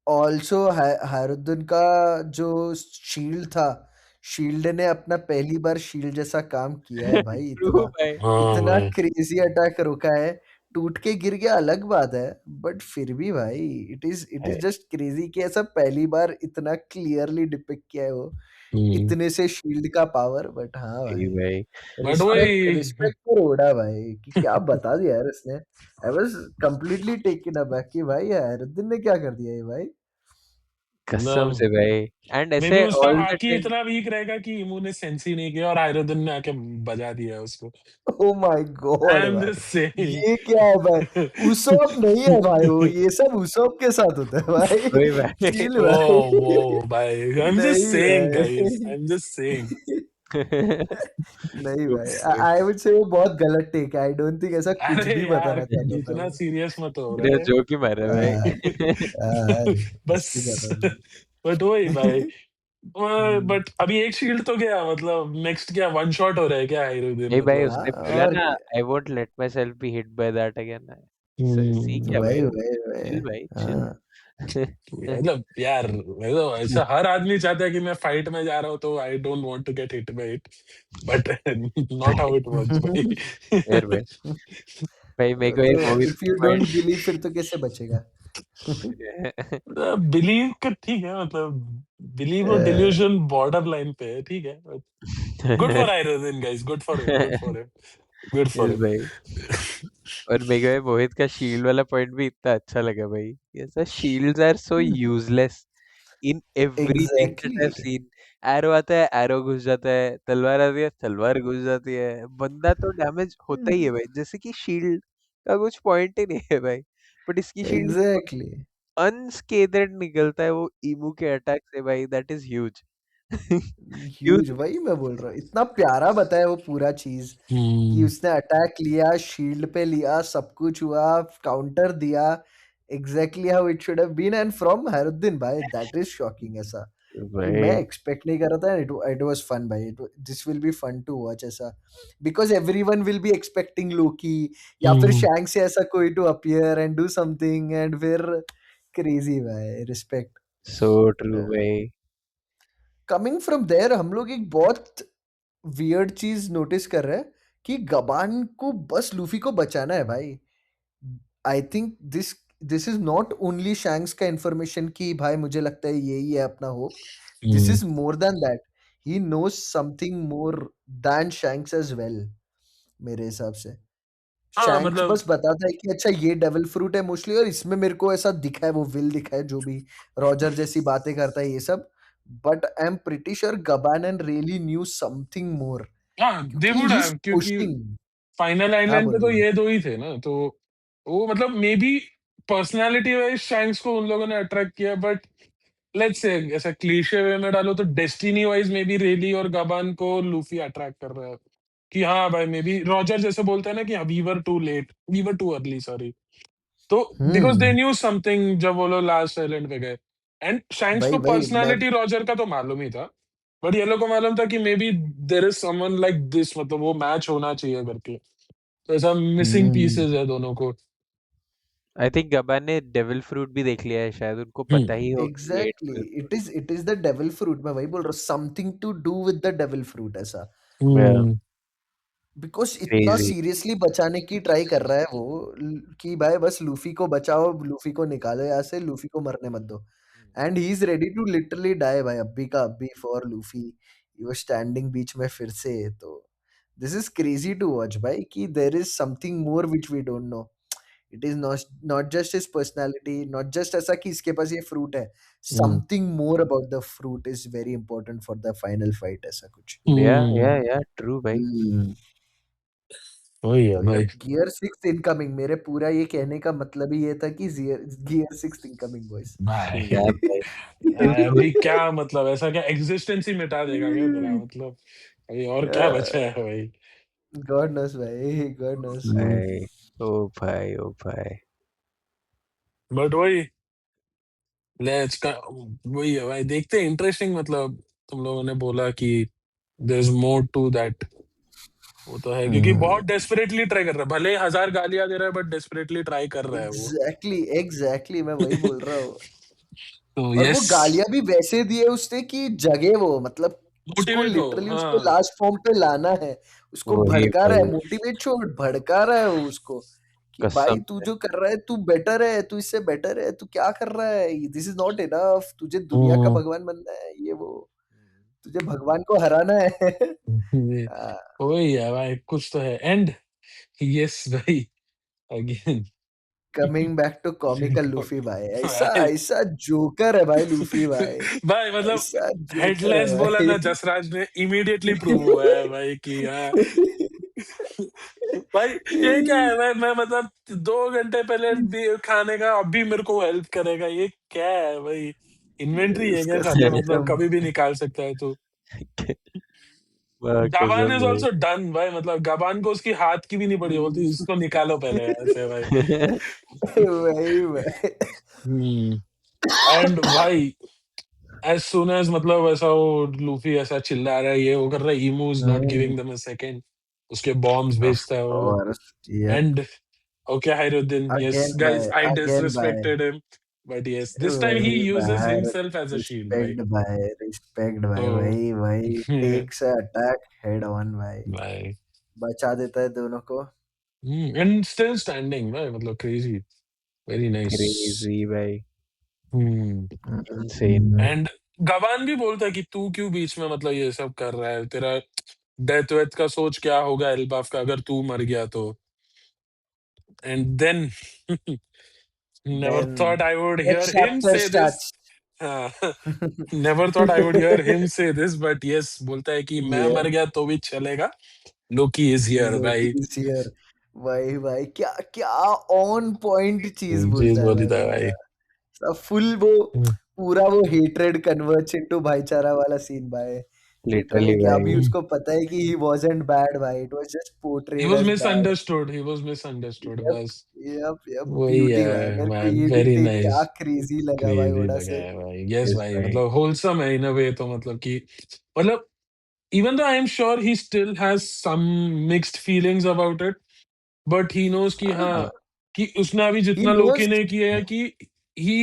also Hajrudin का जो शील्ड था, शील्ड ने अपना पहली बार शील्ड जैसा काम किया है भाई। True इतना भाई. हाँ इतना भाई। क्रेजी अटैक रोका है। टूट के गिर गया अलग बात है, बट फिर भी भाई इट इज जस्ट क्रेजी कि ऐसा पहली बार इतना क्लियरली डिपिक्ट किया है वो, इतने से शील्ड का पावर। बट हाँ वही भाई, भाई. बट रिस्पेक्ट वही, रिस्पेक्ट फॉर ओडा भाई, कि क्या बता दिया यार इसने। I was completely taken aback कि भाई हैरुद्दीन ने क्या कर दिया ये भाई। कसम मतलब से भाई. And मे बी ऐसे उसका all the हाकी time. इतना वीक रहेगा कि इमू ने सेंस ही नहीं किया और हायरुद्दीन ने आके बजा दिया उसको। Oh my I god am भाई, जस्ट सेइंग। ये क्या है भाई। उसोप नहीं है भाई वो, ये सब उसोप के साथ होता है भाई। वही भाई. चिल वो भाई। वो भाई, आई एम जस्ट नहीं सेइंग गाइस, भाई। आई एम जस्ट सेइंग। नहीं भाई, आई वुड से वो बहुत गलत टेक है। आई डोंट थिंक ऐसा कुछ अरे भी यार, बताना चाहता था इतना वो। सीरियस मत हो मेरा रहे। जोक ही मार रहा है हाँ, भाई. हाँ, बस। मस्ती कर रहा हूँ बट वही भाई, मैं। बट अभी एक शील्ड तो गया, मतलब नेक्स्ट क्या वन शॉट हो रहा है क्या हायरुद्दीन, नहीं भाई, मतलब। हाँ, उसने बोला और ना, क्या। I won't let myself be hit by that again. See क्या वही भाई. वही वही। चिल भाई, चिल. हाँ। मतलब यार, मैं तो ऐसा हर आदमी चाहता है कि मैं फाइट में जा रहा हूँ तो I don't want to get hit by it, but not how it works भाई। यार भाई. भाई मेरे को एक तो movie if you don't believe फिर तो कैसे बचेगा। बिलीव कर ठीक है, मतलब बिलीव और डिल्यूजन बॉर्डर लाइन पे है, ठीक है। Good for iron guys, good for him, good for him, good for yes भाई। हिम। और मेरे को ये मोहित का शील्ड वाला पॉइंट भी इतना अच्छा लगा भाई। ऐसा shields are so useless in everything that I have exactly seen. Arrow आता है, एरो घुस जाता है, तलवार आती है, तलवार घुस जाती है, बंदा तो डैमेज होता ही है भाई। जैसे कि शील्ड का कुछ पॉइंट ही नहीं है भाई, बट इसकी शील्ड एग्जैक्टली अनस्केथड निकलता है वो ईमू के अटैक से भाई। That is huge. Huge. Huge, वही मैं बोल रहा हूँ, इतना प्यारा बताया वो पूरा चीज कि उसने अटैक लिया, शील्ड पे लिया, सब कुछ हुआ, काउंटर दिया, exactly how it should have been, and from Hajrudin भाई, दैट इज शॉकिंग ऐसा कि मैं भाई एक्सपेक्ट नहीं कर रहा था। इट वाज फन भाई, this will be fun to watch ऐसा, because everyone will be expecting Loki या फिर शैंक से ऐसा कोई to appear and do something, and फिर क्रेजी भाई, रिस्पेक्ट। सो ट्रू भाई। कमिंग फ्रॉम देयर हम लोग एक बहुत वियर्ड चीज नोटिस कर रहे हैं कि गबान को बस लूफी को बचाना है भाई। I think this is not only Shanks का इंफॉर्मेशन कि भाई मुझे लगता है यही है अपना hope, this is more then that, he knows something more than Shanks as well, मेरे हिसाब से। हाँ शैंक्स मतलब बस बताता है कि अच्छा ये डेविल फ्रूट है मोस्टली, और इसमें मेरे को ऐसा दिखा है, वो विल दिखा है, जो भी रॉजर जैसी बातें करता है ये सब, but I am pretty sure गबान and really knew something more, हाँ दे क्योंकि वुड ही इज हैव, क्योंकि पुशिंग। फाइनल हाँ आइलैंड पे बोलो तो बोलो। ये दो ही थे ना, तो वो मतलब may be personality wise shanks को उन लोगों ने अट्रैक्ट किया, बट लेट्स से ऐसा क्लीशे वे में डालो तो डेस्टिनी वाइज मे बी रेली और गबान को लूफी अट्रैक्ट कर रहा है कि हाँ भाई, मे बी रॉजर जैसे बोलता है ना कि we were too late, we were too early, sorry. तो because they hmm. New something जब वो लोग लास्ट आइलैंड पे गए, एंड शैंक्स भाई को भाई मैं पर्सनालिटी रॉजर का तो मालूम ही था, बट ये लोग को मालूम था कि may be there is someone like this, मतलब वो मैच होना चाहिए करके, तो ऐसा मिसिंग हम्म। पीसेस है दोनों को। आई थिंक गबन ने डेविल फ्रूट भी देख लिया है, शायद उनको पता ही होगा कि ये exactly, devil fruit it is the devil fruit, मैं वही बोल रहा हूँ, something to do with the devil fruit ऐसा, है। हम्म बिकॉज इतना क्रेजी। सीरियसली बचाने की ट्राई कर रहा है वो, कि भाई बस लूफी को बचाओ, लूफी को निकालो यहाँ से, लूफी को मरने मत दो, and he is ready to literally die भाई, अभी का अभी, for Luffy. He was standing बीच में फिर से, तो this is crazy to watch भाई, कि there is something more which we don't know, it is not not just his personality, not just ऐसा कि इसके पास ये फ्रूट है, hmm something more about the fruit is very important for the final fight, ऐसा कुछ। या हम्म या ट्रू भाई। हम्म। वही है तो भाई। गियर सिक्स इनकमिंग, मेरे पूरा ये कहने का मतलब ही ये था कि गियर सिक्स इनकमिंग बॉयज। भाई या भाई। यार अभी क्या मतलब, ऐसा क्या एग्जिस्टेंस ही मिटा देगा क्या तेरा, मतलब अभी और क्या बचा है भाई। गॉड नोस भाई, गॉड नोस। भाई ओ भाई ओ भाई। बट वही लेट्स का, वही है भाई, देखते हैं, इंटरेस्टिंग, मतलब तुम लोगों ने बोला कि there is more to that, वो तो है, क्योंकि बहुत डेस्परेटली ट्राई कर रहा है, भले ही 1000 गालियां दे रहा है, बट डेस्परेटली ट्राई कर रहा है वो। एग्जैक्टली एग्जैक्टली, मैं वही बोल रहा हूँ। तो और वो यस, गालियां भी वैसे दिए उसने कि जगे वो, मतलब उसको मोटिवेट हो, लिटरली उसको हाँ। लास्ट फॉर्म पे लाना है, उसको वही भड़का रहा है, भाई। मोटिवेट छोड़, भड़का रहा है वो उसको, कि भाई कसम तू से। जो कर रहा है तू बेटर है, तू इससे बेटर है, तू क्या कर रहा है, दिस इज नॉट इनफ, तुझे दुनिया का हम्म भगवान बनना है, ये वो, तुझे भगवान को हराना है। ये वही है भाई, कुछ तो है, एंड यस भाई, again coming back to comical Luffy भाई, ऐसा भाई ऐसा जोकर है भाई लूफी भाई, भाई मतलब ऐसा जोकर है हेडलाइंस बोला भाई। ना, जसराज ने इमीडिएटली प्रूव हुआ है भाई कि हाँ। भाई ये क्या है भाई, मैं मतलब 2 घंटे पहले भी खाने का, अभी मेरे को हेल्प करेगा, ये क्या है भाई, इन्वेंट्री है क्या उसका खाते, मतलब सिस्टम। कभी भी निकाल सकता है तो। गबान कसम इज भाई। ऑल्सो डन भाई, मतलब गबान को उसकी हाथ की भी नहीं पड़ी, बोलती इसको निकालो पहले ऐसे भाई। वही भाई। हम्म एंड भाई एज सुन एज, मतलब ऐसा वो लूफी ऐसा चिल्ला रहा है, ये वो कर रहा है, Imu is not giving them a second, उसके बॉम्ब्स ऑफ भेजता है वो, course, yup. And okay Hajrudin, yes again guys भाई, आई अगेन भाई, disrespected him, but yes this time he वही यूजेस भाई, हिमसेल्फ एज अ शील्ड भाई। Respect भाई, रिस्पेक्ट भाई, तो वही वही टेक से अटैक हेड ऑन भाई, भाई बचा देता है दोनों को। एंड स्टिल स्टैंडिंग भाई, मतलब क्रेजी। Very nice. क्रेजी भाई, हम्म। इनसेन। एंड गवान भी बोलता है कि तू क्यों बीच में मतलब ये सब कर रहा है, तेरा डेथ वेथ का सोच क्या होगा एल्बाफ का अगर तू मर गया तो। And then never Then thought I would hear next him chapter say this. starts. Never thought I would hear him say this, but yes बोलता है कि मैं Yeah, मर गया तो भी चलेगा, लोकी इज हियर Loki भाई। is here. भाई भाई क्या क्या ऑन पॉइंट चीज चीज बोलता है भाई बोलता है बंदा। भाई। सब फुल वो पूरा वो हेट्रेड कन्वर्ट्स इनटू भाईचारा वाला सीन भाई। लिटरली लिटरली क्या अभी भाई। उसको पता है कि ही wasn't bad भाई, it was just he portrayed was as bad. Misunderstood, he was misunderstood yup बस। यप वही ब्यूटी भाई, है मेरे को मैन, ये भी वेरी टेक क्या नाइस। क्रेजी लगा भाई क्रेजी ओड़ा लगा से। है भाई, यस यस भाई, भाई। मतलब होलसम है इन अ वे, तो मतलब कि मतलब even though I am sure he still has some mixed feelings about it, but he knows कि हाँ, हाँ, कि उसने अभी he जितना लोकी knows. ने किया है कि he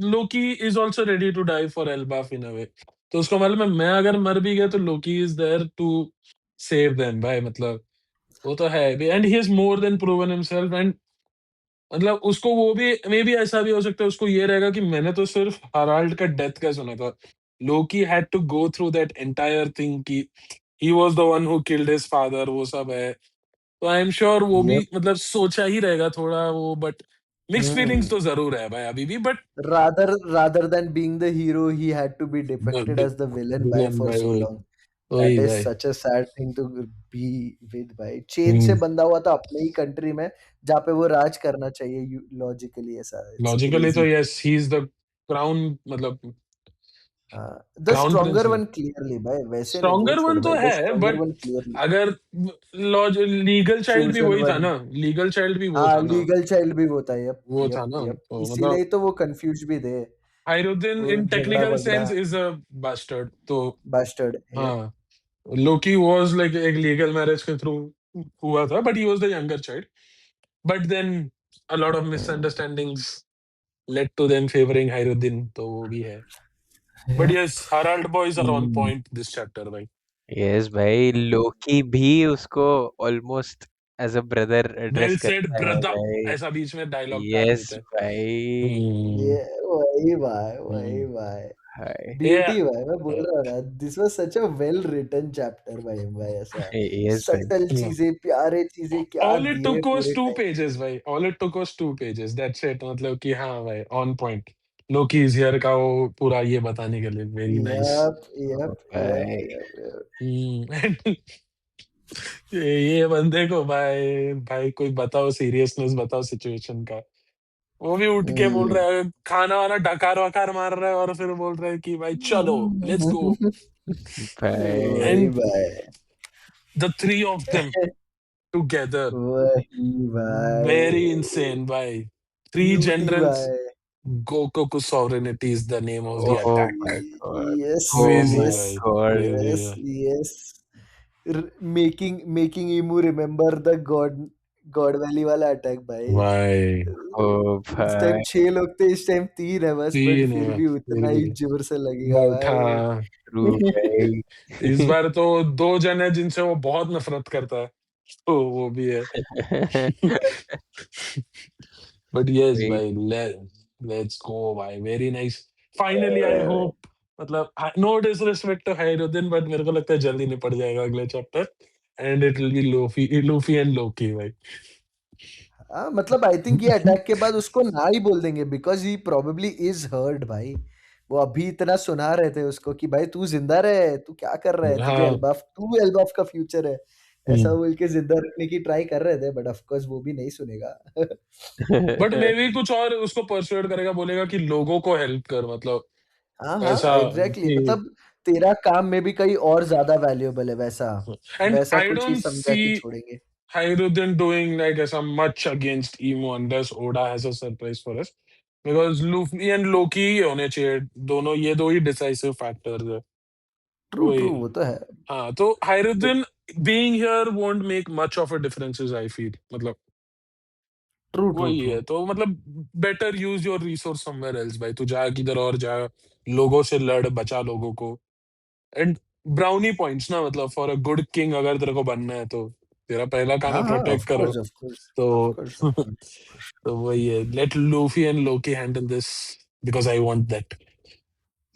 Loki is also ready to die for Elbaf in a way। तो उसको मालूम है मैं अगर मर भी गया तो लोकी is there to save them भाई, मतलब वो तो है भी। And he has more than proven himself, and मतलब उसको वो भी मे बी ऐसा भी हो सकता है, उसको ये रहेगा कि मैंने तो सिर्फ हराल्ड का डेथ का सुना था, Loki had to go through that entire thing कि he was the one who killed his father, वो सब है। तो आई एम श्योर वो भी Yep. मतलब सोचा ही रहेगा थोड़ा वो, बट मिक्स्ड फीलिंग्स Hmm. तो जरूर है भाई अभी भी, but Rather than being the hero, he had to be depicted as the villain by villain for भाई so वही long. That वही is भाई। such a sad thing to be with भाई। चेन से हम्म। बंधा हुआ था अपने ही कंट्री में जहाँ पे वो राज करना चाहिए लॉजिकली ऐसा। इट्स लॉजिकली तो crazy. Yes he is the crown, मतलब द क्राउन प्रिंस स्ट्रॉन्गर है। वन क्लियरली भाई, वैसे नहीं वो स्ट्रॉन्गर छोड़ वन तो भाई, द है, स्ट्रॉन्गर बट वन क्लियरली। अगर लॉज लीगल चाइल्ड भी चोजन वही था वन। ना, लीगल चाइल्ड भी वो हाँ था ना, लीगल चाइल्ड भी वो था। यप वो था यप ना, यप तो इसीलिए मतलब तो वो कंफ्यूज भी थे। हायरुद्दीन वो इन झगड़ा टेक्निकल वगड़ा सेंस इज अ बास्टर्ड तो। बास्टर्ड। यप। हाँ, लोकी वाज लाइक एक लीगल मैरिज के थ्रू हुआ था, but he was the younger child, but then a lot of misunderstandings led to them favouring Hajrudin, तो वो भी है। But yup. Yes Harald boys are on point this chapter भाई। Yes भाई, Loki भी उसको almost as a brother address well said करता है ब्रदर, भाई। ऐसा बीच में डायलॉग काट यस देता है। भाई। ये वही भाई वही हम्म। भाई। भाई। ब्यूटी भाई, मैं बोल रहा हूँ ना, this was such a well written chapter भाई भाई ऐसा। यस भाई। सटल चीजें प्यारे चीजें क्या ऑल इट दिए टुक वाज पूरे टू टाइम। पेजेस भाई, all it took was two pages, that's it, मतलब कि हाँ भाई on point. Loki is here का वो पूरा ये बताने के लिए, very nice. Yup oh yup yup भाई। Yup yup. ये बंदे को भाई भाई कोई बताओ, सीरियसनेस बताओ सिचुएशन का। वो भी उठ के बोल हम्म। रहा है, खाना वाना डकार वकार मार रहा है, और फिर बोल रहा है कि भाई चलो लेट्स गो। भाई। वही एंड भाई। The three of them together, वही वेरी भाई। इंसेन भाई। थ्री ब्यूटी जनरल्स, भाई। Gokoku sovereignty is the name of the Oh attack my type। god. Yes, Oh Crazy my yes, भाई, god. crazy yes, है। yes. Making Emu remember the God Valley वाला attack भाई। भाई Oh उस time भाई। 6 लोग थे, इस टाइम 3 है बस, बट तीन फिर है भी फिर उतना भी, ही जोर से लगेगा बट भाई। हाँ True भाई। इस बार तो दो जन है जिनसे वो बहुत नफरत करता है, तो वो भी है। बट यस भाई। भाई, लेट्स गो भाई, very nice. Finally I hope, मतलब no disrespect to Hajrudin, but मेरे को लगता है जल्दी निपट जाएगा अगले चैप्टर, and it will be Luffy Luffy and Loki भाई। हाँ मतलब आई थिंक ये अटैक के बाद उसको ना ही बोल देंगे, because he probably is hurt भाई। वो अभी इतना सुना रहे थे उसको कि भाई तू जिंदा रहे, तू क्या कर रहा है, हाँ। तू एल्बाफ का फ्यूचर है, ऐसा बोल के जिंदा रखने की ट्राई कर रहे थे, बट ऑफ कोर्स वो भी नहीं सुनेगा। बट मे भी कुछ और उसको परसुएड करेगा, बोलेगा कि लोगों को हेल्प कर, मतलब हाँ हाँ ऐसा एग्जैक्टली कि। मतलब तेरा काम में भी कहीं और ज्यादा वैल्यूएबल है वैसा। एंड वैसा आई कुछ ही डोंट समझा सी के छोड़ेंगे। Hiruddin doing like as much against Emo unless Oda has a surprise for us. Because Luffy and Loki ही होने चाहिए दोनों, ये दो ही डिसाइसिव फैक्टर्स है। ट्रू वही। ट्रू वो तो है। हाँ, तो Hiruddin being here won't make much of a differences I feel, मतलब ट्रू ट्रू वही ट्रू। है, तो मतलब better use your resource somewhere else भाई, तू जा किधर और जा, लोगों से लड़, बचा लोगों को। एंड ब्राउनी पॉइंट्स ना, मतलब फॉर अ गुड किंग अगर तेरे को बनना है तो तेरा पहला काम हाँ है हाँ, ऑफ प्रोटेक्ट करो। कोर्स ऑफ कोर्स तो ऑफ कोर्स ऑफ कोर्स। तो वही है, let Luffy and Loki handle this because I want that.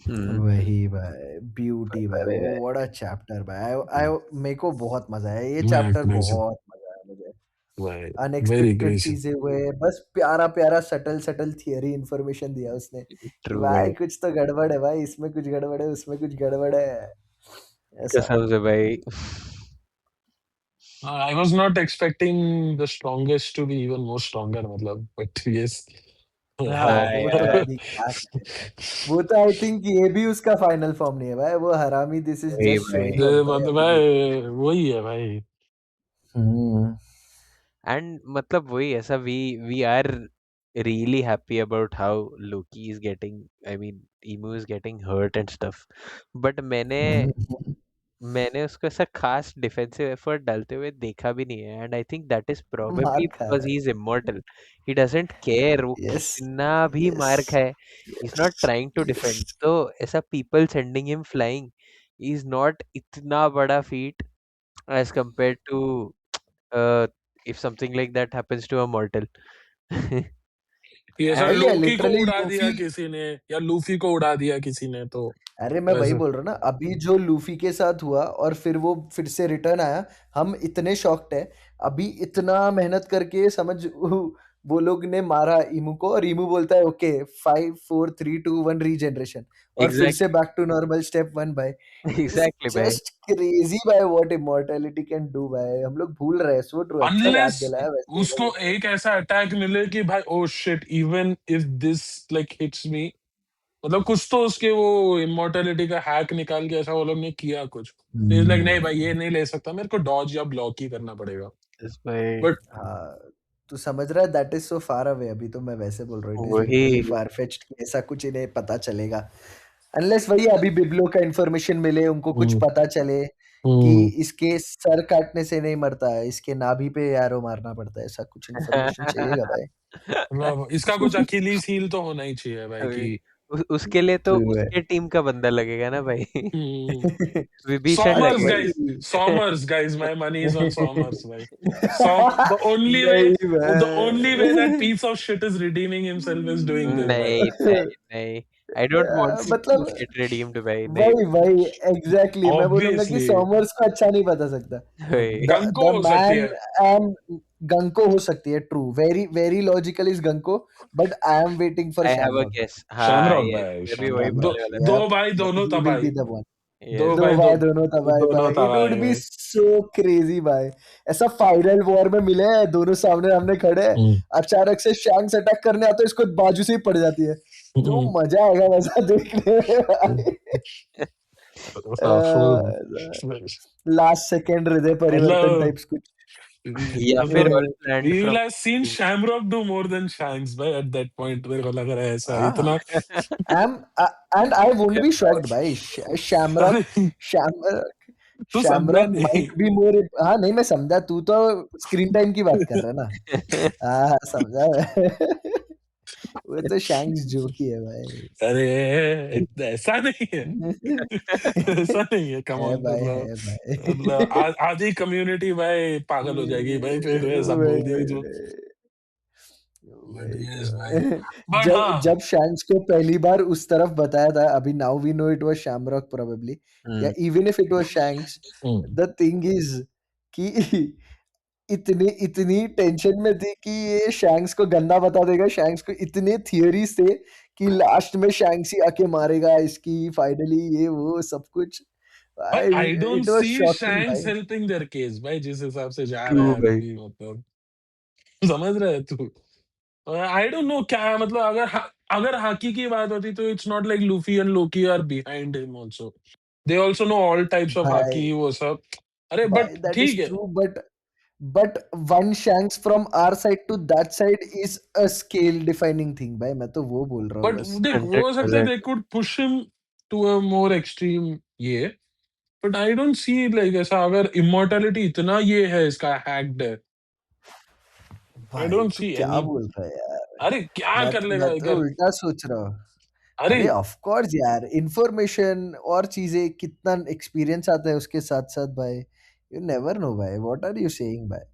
वही भाई, ब्यूटी भाई, अरे वो व्हाट अ चैप्टर भाई। आई मेरे को बहुत मजा आया ये मैं चैप्टर, क्रेजी बहुत मजा आया मुझे। भाई, वेरी अनएक्सपेक्टेड क्रेजी। चीजें हुए, बस प्यारा प्यारा सटल सटल थियरी इन्फॉर्मेशन दिया उसने कि ट्रू भाई भाई, कुछ तो गड़बड़ है भाई, इसमें कुछ गड़बड़ है, उसमें कुछ गड़बड़ है, ऐसा। कसम से भाई। I was not expecting the strongest to be even more stronger, मतलब, but yes. हाँ हाँ वो तो यार, अभी क्या करेगा। वो तो आई थिंक ये भी उसका फाइनल फॉर्म नहीं है भाई, वो हरामी दिस इज वही जस्ट भाई। शोइंग अप भाई मतलब अभी भी। भाई वही है भाई। हम्म। एंड मतलब वही ऐसा, we are really happy about how Loki is getting, I mean, Emu is getting hurt and stuff. But मैंने हम्म। मैंने उसको ऐसा खास डिफेंसिव एफर्ट डालते हुए देखा भी नहीं है, and I think that is मार प्रोबेबली खा बिकॉज रहा he is immortal. He doesn't care वो है। यस कितना भी यस मार खाए। He is not trying to yes. Defend, तो ऐसा people sending him flying is not इतना बड़ा feat as compared to if something like that happens to a mortal. ये ऐसा And वही है लोकी को लिटरली उड़ा दिया लूफी। किसी ने या लूफी को उड़ा दिया किसी ने, तो अरे मैं वही वैसे। बोल रहा हूँ ना, अभी जो लूफी के साथ हुआ और फिर वो फिर से रिटर्न आया, हम इतने शॉक्ड है। अभी इतना मेहनत करके समझ वो लोग ने मारा इमू को, और इमू बोलता है ओके 5 4 3 2 1 रीजनरेशन, और फिर से exactly, back to normal step 1 भाई। इट्स exactly भाई। जस्ट क्रेजी भाई व्हाट इमॉर्टैलिटी कैन डू भाई, हम लोग भूल रहे हैं, सो ट्रू, अच्छा याद अनलेस दिलाया वैसे उसको एक ऐसा अटैक मिले कि भाई oh shit, even if this like hits me, मतलब कुछ तो उसके वो इमोर्टेलिटी का हैक निकाल के ऐसा वो लोग ने किया कुछ, तो इज लाइक नहीं भाई ये नहीं ले सकता, मेरे को डॉज या ब्लॉक ही करना पड़ेगा। Yes, भाई। बट हाँ, तू समझ रहा है that is so far away, अभी तो मैं वैसे बोल रहा हूँ, इट इज लिटरली वही। फार फेच्ड कि ऐसा कुछ इन्हें पता चलेगा, अनलेस वही अभी बिब्लो का इन्फॉर्मेशन मिले, उनको कुछ पता चले कि इसके सर काटने से नहीं मरता है, इसके नाभि पे एरो मारना पड़ता है, ऐसा कुछ इन्फॉर्मेशन चाहिएगा भाई। मतलब इसका कुछ अकेलीज हील तो होना ही चाहिए भाई अभी कि उसके लिए तो ट्रू है। उसके टीम का बंदा लगेगा ना भाई। विभीषण Somers लगेगा। guys, वही Somers guys, my money is on Somers, भाई. Som the only way, नहीं the only way that भाई। piece of shit is redeeming himself is doing this, भाई. नहीं नहीं नहीं, I don't want him to मतलब गेट रिडीम्ड भाई, नहीं। वही वही एग्जैक्टली, मैं बोलूंगा कि Obviously, सॉमर्स को अच्छा नहीं बता सकता। भाई। द गंको द हो सकती मैन है. एंड गंको हो सकती है, true, very very logical is Gunko, but I am waiting for I have a Shamrock. Guess, हाँ Shamrock, यस, भाई, मैं भी वही Shamrock. बोलने वाला था। दो भाई दोनों ही विल बी तबाही. The one. दो यस। दो भाई भाई दो, दोनों तबाही दोनों भाई, इट वुड तबाही बी भाई. सो क्रेजी भाई। ऐसा फाइनल वॉर में मिले हैं, दोनों सामने सामने खड़े हैं, हम्म, अचानक से शैंक्स अटैक करने आता है, इसको बाजू से ही पड़ जाती है, जो हम्म, मजा आएगा वैसा देखने में हम्म. भाई। Full- लास्ट सेकेंड हृदय परिवर्तन मतलब टाइप्स कुछ। या फिर मतलब all planned we will from have seen Shamrock do more than Shanks by at that point, मेरे को लग रहा है ऐसा हाँ इतना. I'm, and I won't be shocked भाई, Shamrock, अरे Shamrock, तू समझा Shamrock नहीं. might be more, हाँ नहीं मैं समझा, तू तो स्क्रीन टाइम की बात कर रहा है ना। हाँ हाँ, समझा मैं। वो तो शैंक्स जोक ही है भाई। अरे ऐसा नहीं है. ऐसा नहीं है, कम ऑन, मतलब है भाई। मतलब आधी कम्युनिटी भाई पागल हो जाएगी भाई फिर ऐसा वही बोल दिए वही जो. वही बट वही यस भाई. तो। बट जब हाँ. जब शैंक्स को पहली बार उस तरफ बताया था, अभी now we know it was Shamrock probably, या even if it was Shanks, hmm. The thing is कि इतनी इतनी टेंशन में थी कि ये शैंक्स को गंदा बता देगा, शैंक्स को इतने थियरीज थे कि लास्ट में शैंक्स ही आके मारेगा इसकी फाइनली, ये वो सब कुछ भाई भाई। I don't it was see shocking Shanks भाई। हेल्पिंग देयर केस भाई, जिस हिसाब से जा रहा ट्रू है अभी भाई। भी, मतलब समझ रहे है तू. आई डोंट नो क्या, मतलब अगर हाकी की बात होती तो it's not like Luffy and Loki are behind him also. They also know all types of भाई हाकी वो सब. अरे बट भाई दैट इज ठीक है. True, but one Shanks from our side to that side is a scale defining thing भाई, मैं तो वो बोल रहा हूँ बट बस। देख हंड्रेड हो सकता है percent they could push him to a more extreme ये. But I don't see like ऐसा, अगर इमोर्टैलिटी इतना ये है इसका हैक्ड है, आई भाई डोंट तू सी क्या एनी. बोल रहा है यार। अरे क्या कर लेगा मैं तो अगर. उल्टा सोच रहा हूँ। अरे अरे ऑफ कोर्स यार, इंफॉर्मेशन और चीजें, कितना एक्सपीरियंस आता है उसके साथ साथ भाई, You never know भाई, what are you saying भाई?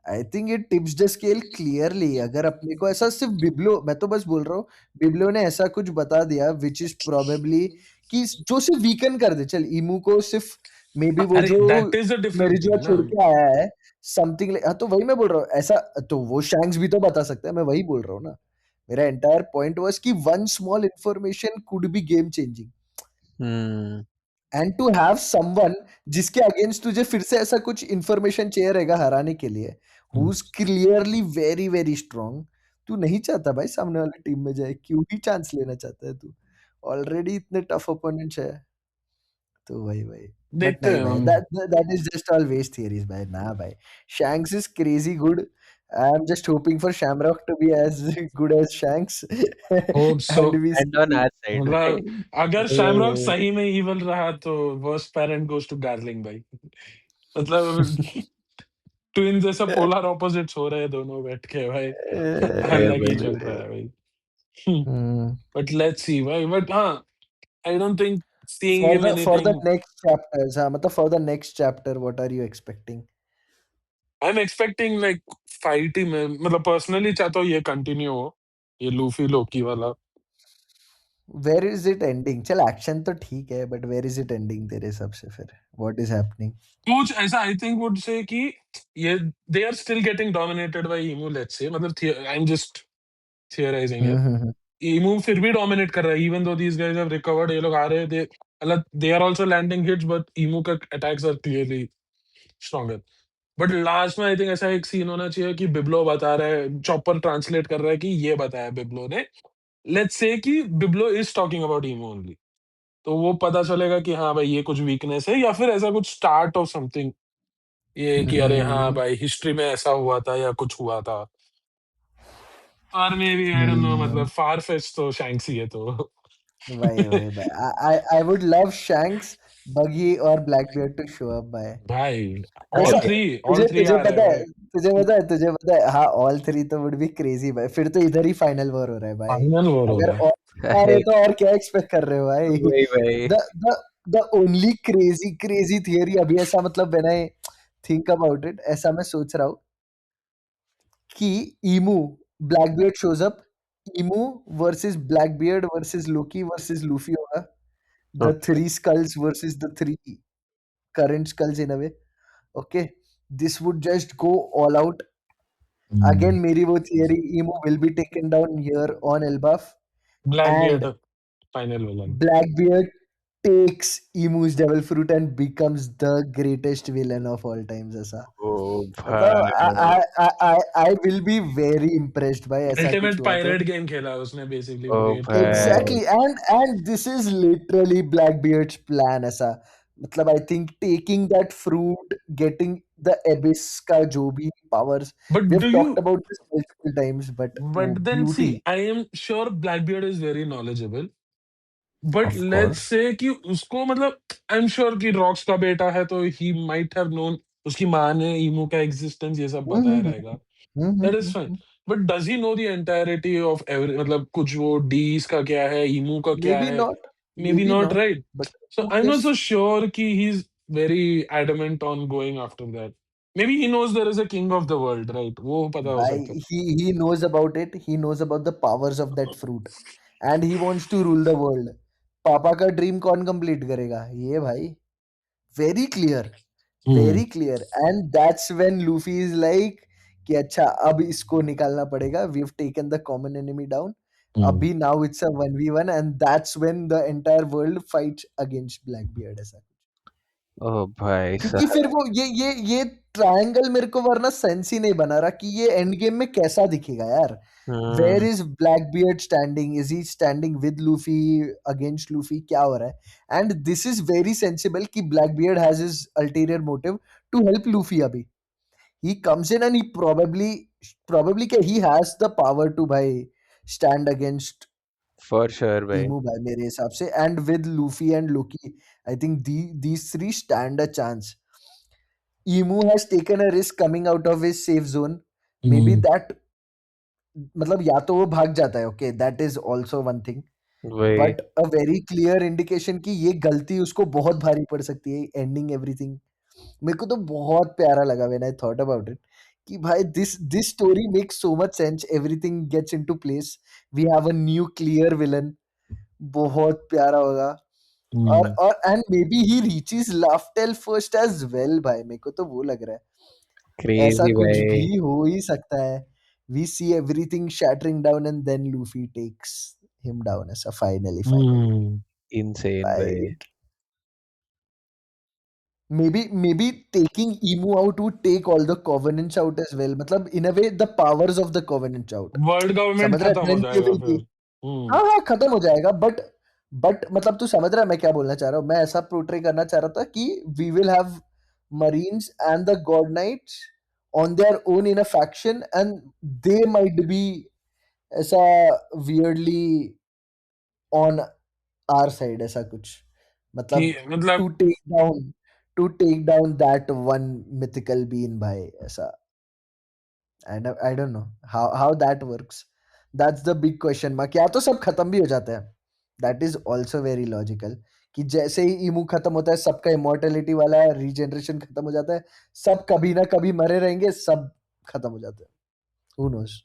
I think it tips the scale clearly. अगर अपने को ऐसा सिर्फ बिब्लो, मैं तो बस बोल रहा हूँ, बिब्लो ने ऐसा कुछ बता दिया विच इज प्रोबेबली कि जो सिर्फ वीकन कर दे। चल ईमू को सिर्फ मे बी वो अरे जो दैट इज अ डिफरेंट मेरिजुआ थिंग ना। छोड़ के आया है समथिंग, हाँ तो वही मैं बोल रहा हूँ ऐसा। तो वो शैंक्स भी तो बता सकता है, मैं वही बोल रहा हूँ ना। मेरा एंटायर पॉइंट वाज कि one small information could be game changing, hmm and to have someone जिसके अगेंस्ट तुझे फिर से ऐसा कुछ इंफॉर्मेशन चाहिए रहेगा हराने के लिए, who is clearly very very strong. तू नहीं चाहता भाई सामने वाली टीम में जाए, क्यों ही चांस लेना चाहता है तू? ऑलरेडी इतने टफ ओपोनेंट्स है। तो वही भाई। बट देखते नहीं हैं भाई, हम। That is just all waste theories भाई। ना भाई, Shanks is crazy good. I am just hoping for Shamrock to be as good as Shanks hope so. And we end on see. Our side भाई। मतलब अगर Shamrock सही में evil रहा तो worst parent goes to Garling भाई। मतलब twin जैसा पोलर ऑपोजिट्स हो रहे हैं दोनों बैठ के भाई। अलग ही चल रहा है भाई। बट लेट्स सी भाई। बट हाँ, I don't think seeing him For the anything. next chapters, हाँ मतलब for the next chapter, what are you expecting? I'm expecting like fight ही में, मतलब पर्सनली चाहता हूँ ये कंटिन्यू हो, ये लूफी लोकी वाला। Where is it ending? चल एक्शन तो ठीक है, but where is it ending तेरे हिसाब से फिर? What is happening? कुछ ऐसा आई थिंक वुड से कि ये they are still getting dominated by Imu, let's say, मतलब I am just theorising here. Hmm. Imu फिर भी डोमिनेट कर रहा है even though these guys have recovered. ये लोग आ रहे हैं, दे मतलब they are also landing hits, but Imu का attacks are clearly stronger. But last में आई थिंक ऐसा एक सीन होना चाहिए कि बिब्लो बता रहा है, चॉपर ट्रांसलेट कर रहा है कि ये बताया बिब्लो ने, लेट्स से कि बिब्लो इज टॉकिंग अबाउट ईमो ओनली। तो वो पता चलेगा कि हाँ भाई ये कुछ वीकनेस है, या फिर ऐसा कुछ स्टार्ट ऑफ समथिंग, ये कि अरे हाँ हम्म। भाई हिस्ट्री में ऐसा हुआ था या कुछ हुआ था। और maybe I don't know, मतलब हम्म। फार फेच तो शैंक्स ही है तो। वही भाई, I would love Shanks, Buggy और Blackbeard to show up भाई। भाई ऐसा, ऑल तुझे थ्री तुझे आ रहे पता हैं है, भाई। तुझे पता है हाँ, ऑल थ्री तो वुड बी क्रेजी भाई। फिर तो इधर ही फाइनल वॉर हो रहा है भाई। फाइनल वॉर हो अगर रहा है। और आ रहे तो और क्या एक्सपेक्ट कर रहे हो भाई? वही भाई। The the the only crazy crazy theory अभी ऐसा, मतलब when I think about it, ऐसा मैं सोच रहा हूँ कि ईमू, ब्लैकबियर्ड शोज अप, ईमू वर्सेस ब्लैकबियर्ड वर्सेस लोकी वर्सेस लूफी होगा। The okay. three skulls versus the three current skulls in a way. Okay, this would just go all out. Again, मेरी वो theory, Emo will be taken down here on Elbaf, black beard and final villain. Blackbeard takes Emu's devil fruit and becomes the greatest villain of all times. ऐसा ओ मतलब भाई। I will be very impressed by ऐसा कुछ ultimate हुआ तो। Pirate game खेला उसने basically, ओ वो गेट के लिए भाई। मतलब। Exactly, and this is literally Blackbeard's plan ऐसा। मतलब I think taking that fruit, getting the abyss का जो भी powers, but we do have you, talked about this multiple times, but वो but then see beauty, I am sure Blackbeard is very knowledgeable, but of let's course. Say कि उसको मतलब I am sure कि Rocks का बेटा है तो he might have known, उसकी माँ ने ईमू का एग्जिस्टेंस ये सब बताया हम्म। रहेगा। That is fine. But does he know the entirety of every, मतलब कुछ वो डीज का क्या है, ईमू का क्या Maybe है? not, maybe maybe not, not, राइट? but so who I am not cares? So sure कि he is very adamant on going after that. Maybe he knows there is a king of the world, right? वो पता हो By सकता है। he knows about it. He knows about the powers of that fruit, and he wants to rule the world. पापा का dream कौन complete करेगा? ये भाई, very clear, hmm. very clear. And that's when Luffy is like कि अच्छा अब इसको निकालना पड़ेगा, we've taken the common enemy down, हम्म। अभी now it's a 1v1, and that's when the entire world fights against Blackbeard ऐसा। ओ भाई क्योंकि साहब। फिर वो ये ट्रायंगल मेरे को वरना सेंस ही नहीं बना रहा कि ये एंड गेम में कैसा दिखेगा यार। Where hmm is Blackbeard standing? Is he standing with Luffy, against Luffy? क्या हो रहा है? And this is very sensible कि Blackbeard has his ulterior motive to help Luffy अभी। He comes in and he probably क्या he has the power to भाई stand against for sure भाई। ईमू भाई मेरे हिसाब से। And with Luffy and Loki, I think these three stand a chance. Emu has taken a risk coming out of his safe zone. Maybe हम्म। that, मतलब या तो वो भाग जाता है, okay, that is also one thing, वही। But a very clear indication कि ये गलती उसको बहुत भारी पड़ सकती है, एंडिंग एवरीथिंग। मेरे को तो बहुत प्यारा लगा when I thought about it कि भाई this story makes so much sense, everything gets into place, we have a new clear villain, बहुत प्यारा होगा। हम्म और and maybe he reaches Laugh Tale first as well भाई, मेरे को तो वो लग रहा है ऐसा क्रेजी कुछ भाई। भी हो ही सकता है। We see everything shattering down and then Luffy takes him down as a finally hmm insane भाई। fight. Maybe taking Emu out would take all the Covenants out as well. मतलब in a way the powers of the Covenants out. World government समझ रहा है? खत्म हो Then they जाएगा will be, फिर। हाँ हाँ खत्म हो जाएगा, बट मतलब तू समझ रहा है मैं क्या बोलना चाह रहा हूँ? मैं ऐसा पोर्ट्रे करना चाह रहा था कि we will have Marines and the God Knights on their own in a faction and they might be ऐसा weirdly on our side, ऐसा कुछ कि मतलब मतलब to take down to take down that one mythical being भाई ऐसा। I don't know how that works. That's the big question mark. या तो सब खत्म भी हो जाता है, that is also very logical, कि जैसे ही इमू खत्म होता है सबका इमोर्टेलिटी वाला रीजनरेशन खत्म हो जाता है, सब कभी ना कभी मरे रहेंगे, सब खत्म हो जाता है। who knows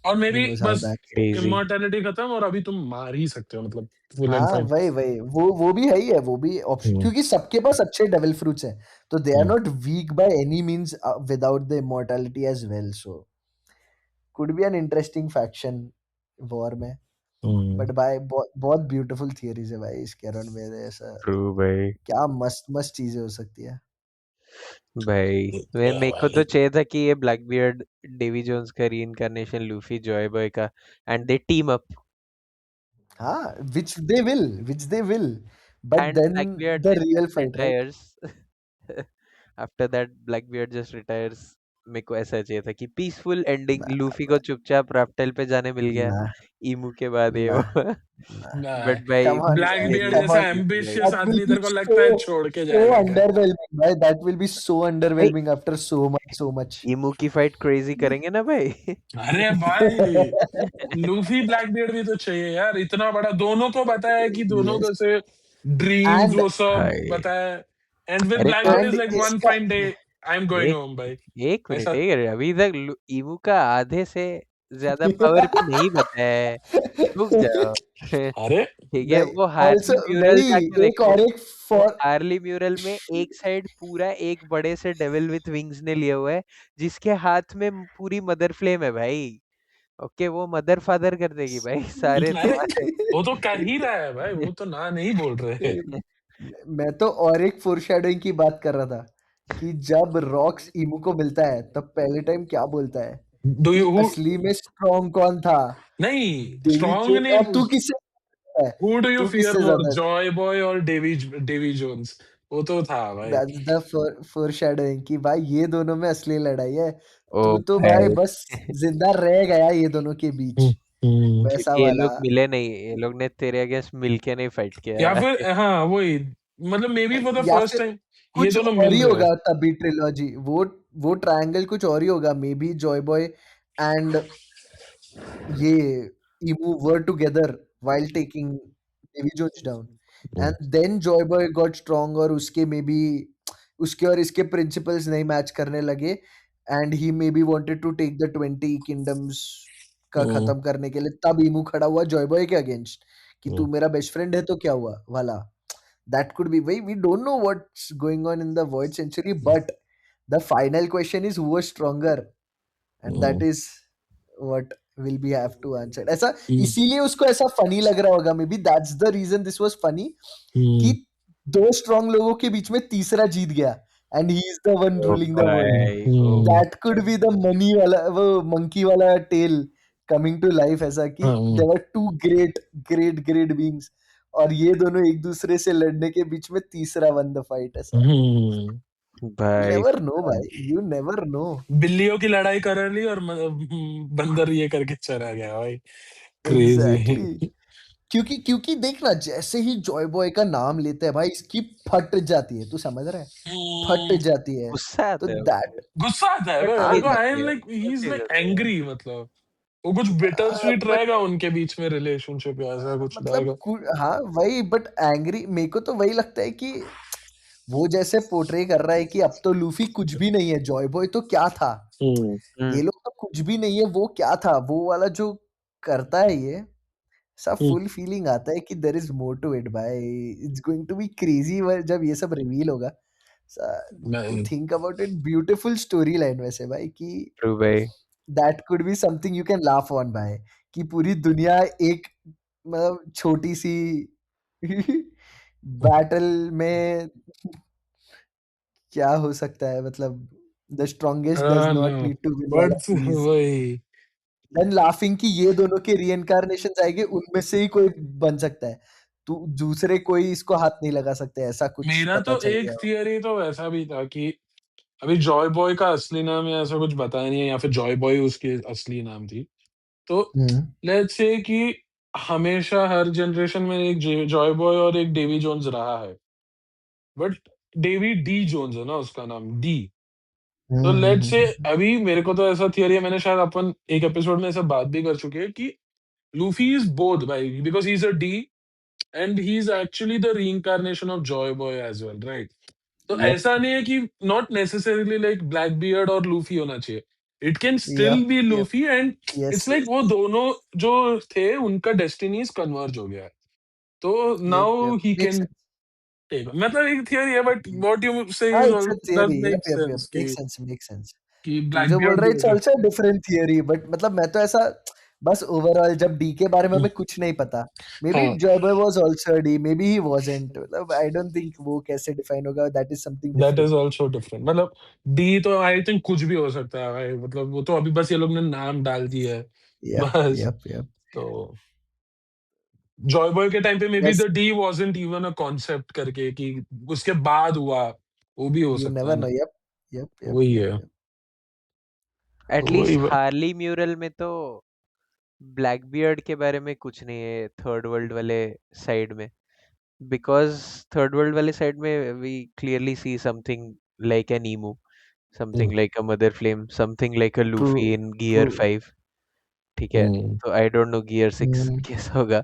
और मे who बी knows how बस that क्रेजी। इमॉर्टैलिटी खत्म और अभी तुम मार ही सकते हो, मतलब फुल एंड हाँ फाइन। वही वो भी है ही है, वो भी ऑप्शन, हम्म क्योंकि सबके पास अच्छे डेविल फ्रूट्स हैं, तो they are hmm not weak by any means without the immortality as well, so could be an interesting faction war में। हम्म बट भाई बहुत बहुत ब्यूटीफुल थियरीज है भाई इसके अराउंड में, ऐसा ट्रू भाई। क्या मस्त मस्त चीजें हो सकती है। भाई मैं मेरे को तो चाहिए था कि ये ब्लैक बियर्ड डेवी जोन्स का रीइंकार्नेशन लूफी जॉय बॉय का, एंड दे टीम अप हाँ which they will but and then Blackbeard the then real just fight right. retires. After that Blackbeard just retires. मेरे को ऐसा चाहिए था कि peaceful ending, ना लूफी को चुपचाप राफ्टेल पे जाने मिल गया ना इमू के बाद ये ना वो। ना ना, बट भाई come on black guys, beard mysterious come जैसा on, थी थी भाई। एम्बिशियस that will आदमी be तेरे को लगता है छोड़ के so जाएगा क्या? underwhelming भाई, that will be so भाई underwhelming after so much emu की फाइट क्रेजी करेंगे ना भाई। अरे भाई, लूफी ब्लैक बियर्ड भी तो चाहिए यार, इतना बड़ा दोनों को बताया कि दोनों yes को से ड्रीम्स and वो सब भाई बताया। एंड फिर अरे ब्लैक तो beard is and like one इसका fine day I am going एक होम भाई। एक मिनट, ऐसा एक अभी तक इमू का आधे से ज्यादा पावर भी नहीं बताया है। रुक जाओ। अरे ठीक है, भाई, वो also हार्ली म्यूरल भाई जाके एक देखो। और एक वो for हार्ली म्यूरल में एक साइड पूरा एक बड़े से डेविल विथ विंग्स ने लिया हुआ है, जिसके हाथ में पूरी मदर फ्लेम है भाई। ओके, वो मदर फादर कर देगी भाई सारे अरे तुम्हारे। वो तो कर ही रहा है भाई, वो तो ना नहीं बोल रहे। मैं तो और एक फोरशैडोइंग की बात कर रहा था कि जब रॉक्स इमू को मिलता है तब पहले टाइम क्या बोलता है डू कि यू असली में स्ट्रॉन्ग कौन था, नहीं डेवी स्ट्रॉन्ग जोन्स, और नहीं, तू किससे ज्यादा है, हु डू यू तू फियर किससे मोर, ज्यादा है? जॉय बॉय और डेवी जोन्स? वो तो था भाई। दैट्स द फोरशैडोइंग कि भाई ये दोनों में असली लड़ाई है, ओ तू तो भाई भाई। बस जिंदा रह गया ये दोनों के बीच, वैसा क्योंकि ये वाला। लोग मिले नहीं, ये लोग ने तेरे अगेंस्ट मिलके नहीं फाइट किया या फिर है। हाँ वही, मतलब मे बी फॉर द या फर्स्ट फिर टाइम ये कुछ दोनों और मिल ही रहे हैं। होगा तभी ट्रिलॉजी, वो ट्रायंगल कुछ और ही होगा, may be Joy Boy and ये Emu were together while taking Davy Jones down, and then Joy Boy got strong और उसके में भी उसके और इसके प्रिंसिपल्स नहीं मैच करने लगे, and he maybe wanted to take the 20 kingdoms का हम्म, खत्म करने के लिए, तब इमू खड़ा हुआ जॉय बॉय के अगेंस्ट कि हम्म, तू मेरा बेस्ट फ्रेंड है तो क्या हुआ वाला। That could be, we don't know what's going on in the world century, but the final question is who was stronger, and that hmm, is what will be have to answer ऐसा। Hmm, इसीलिए उसको ऐसा funny लग रहा होगा, maybe that's the reason this was funny, कि hmm, दो strong लोगों के बीच में तीसरा जीत गया and he is the one oh ruling the world. भाई oh hmm, that could be the money वाला, वो मंकी वाला टेल कमिंग टू लाइफ, ऐसा कि हाँ, there are two great great great beings और ये दोनों एक दूसरे से लड़ने के बीच में तीसरा वन द फाइट, ऐसा। हम्म। यू भाई नेवर नो भाई, यू नेवर नो। बिल्लियों की लड़ाई कर ली और बंदर ये करके चला गया भाई। क्रेजी। एग्जैक्टली, क्योंकि क्योंकि देखना जैसे ही जॉय बॉय का नाम लेता है भाई इसकी फट जाती है, तू समझ रहा है, फट जाती है। गुस्सा तो आता है दैट, गुस्सा आता है और भाई मेरे तेज को, आई आती एम है, लाइक ही बहुत इज तेज लाइक आती है। एंग्री, मतलब वो कुछ बिटर स्वीट बट रहेगा उनके बीच में रिलेशनशिप या ऐसा कुछ मतलब रहेगा। हाँ वही, बट एंग्री मेरे को तो वही लगता है कि वो जैसे पोर्ट्रे कर रहा है कि अब तो लूफी कुछ भी नहीं है, जॉय बॉय तो क्या था, ये लोग तो कुछ भी नहीं है, वो क्या था, वो वाला जो करता है ये सब फुल फीलिंग आता है कि there is more to it भाई, it's going to be crazy जब ये सब रिवील होगा। टू मैं think about it, beautiful story line वैसे भाई कि ट्रू भाई। That could be something you can laugh on भाई, कि पूरी दुनिया एक मतलब छोटी सी बैटल में क्या हो सकता है, मतलब the strongest does not no need to win वाला बट चीज, वही देन लाफिंग कि ये दोनों के रीइंकार्नेशन आएंगे, उनमें से ही कोई बन सकता है, तो दूसरे कोई इसको हाथ नहीं लगा सकते, ऐसा कुछ मेरा पता तो चल एक गया। थियरी तो वैसा भी था कि अभी जॉय बॉय का असली नाम या ऐसा कुछ बताया नहीं है, या फिर जॉय बॉय उसकी असली नाम थी। तो हम्म लेट्स से कि हमेशा हर जनरेशन में एक जॉय बॉय और एक डेवी जोन्स रहा है, बट डेवी डी जोन्स है ना उसका नाम, डी। तो लेट्स से हम्म। अभी मेरे को तो ऐसा थियरी है, मैंने शायद अपन एक एपिसोड में ऐसा बात भी कर चुके हैं कि लूफी इज बोथ भाई, because he is a D and he is actually the reincarnation of Joy Boy as well, right? तो यप ऐसा नहीं है कि not necessarily like Blackbeard और लूफी होना चाहिए, it can still yup be yup Luffy and yes it's like yes वो yes दोनों जो थे उनका डेस्टिनीज कन्वर्ज हो गया है, तो yup now yup he make can sense. Take, मतलब एक थियरी है, बट व्हाट यू से हाँ, is it's a does theory, make yup yup sense yup, make sense make sense. कि तू ब्लैक जो बोल बियर्ड रहा है भी हो it's also a different theory, but मतलब मैं तो ऐसा बस ओवरऑल जब डी के बारे में हमें कुछ नहीं पता, मे बी हाँ, Joy boy was also D, may be he wasn't, मतलब आई डोंट थिंक वो कैसे डिफाइन होगा, that is something that is different. Also different, मतलब डी तो आई थिंक कुछ भी हो सकता है भाई, मतलब वो तो अभी बस ये लोग ने नाम डाल दिया है यप बस। यप यप तो जॉय बॉय के टाइम पे may be the bus D wasn't even a concept करके कि उसके बाद हुआ, वो भी हो यू सकता है नेवर ना। नो। यप यप यप वही यप है, यप तो वही एटलीस्ट हार्ली म्यूरल में तो ब्लैक बियर्ड के बारे में कुछ नहीं है थर्ड वर्ल्ड वाले साइड में, बिकॉज थर्ड वर्ल्ड वाले साइड में we clearly see something like an Imu, something hmm, like a mother flame, something like a true Luffy in true. Gear 5। ठीक है, हम्म, तो I don't know gear 6 hmm कैसा होगा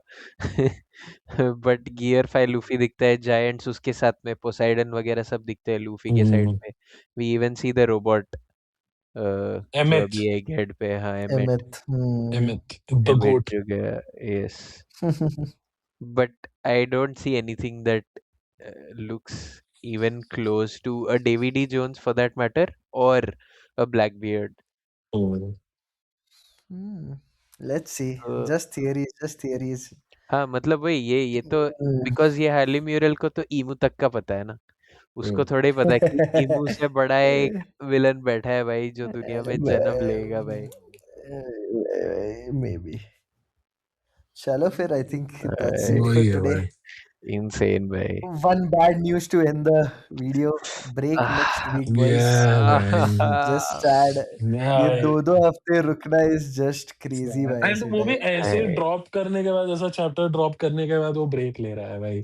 but gear 5 Luffy दिखता है, giants उसके साथ में पोसाइडन वगैरह सब दिखते हैं लूफी के साइड हम्म, में। We even see the robot जो एमेथ, अभी है गेड पे, हाँ एमेट। एमिथ एमेथ द एमेट गोट। जो गया, yes, but I don't see anything that looks even close to a Davy D. Jones for that matter, or a Blackbeard. Let's see, तो just theories. हाँ, मतलब वही ये तो बिकॉज ये हार्ली म्यूरल को तो ईमू तक का पता है ना, उसको थोड़ा ही पता है कि ईमू से बड़ा एक विलन बैठा है भाई जो दुनिया में जन्म लेगा भाई। May be. चलो फिर, I think that's it for वही है टुडे। भाई। इनसेन भाई। One bad news to end the video. Break next week, boys. Yeah, भाई। Just sad. ये Yeah, 2-2 हफ्ते रुकना is just crazy भाई एंड ऐसे वो भी टाइम। ऐसे ड्रॉप करने के बाद, ऐसा चैप्टर ड्रॉप करने के बाद वो ब्रेक ले रहा है भाई।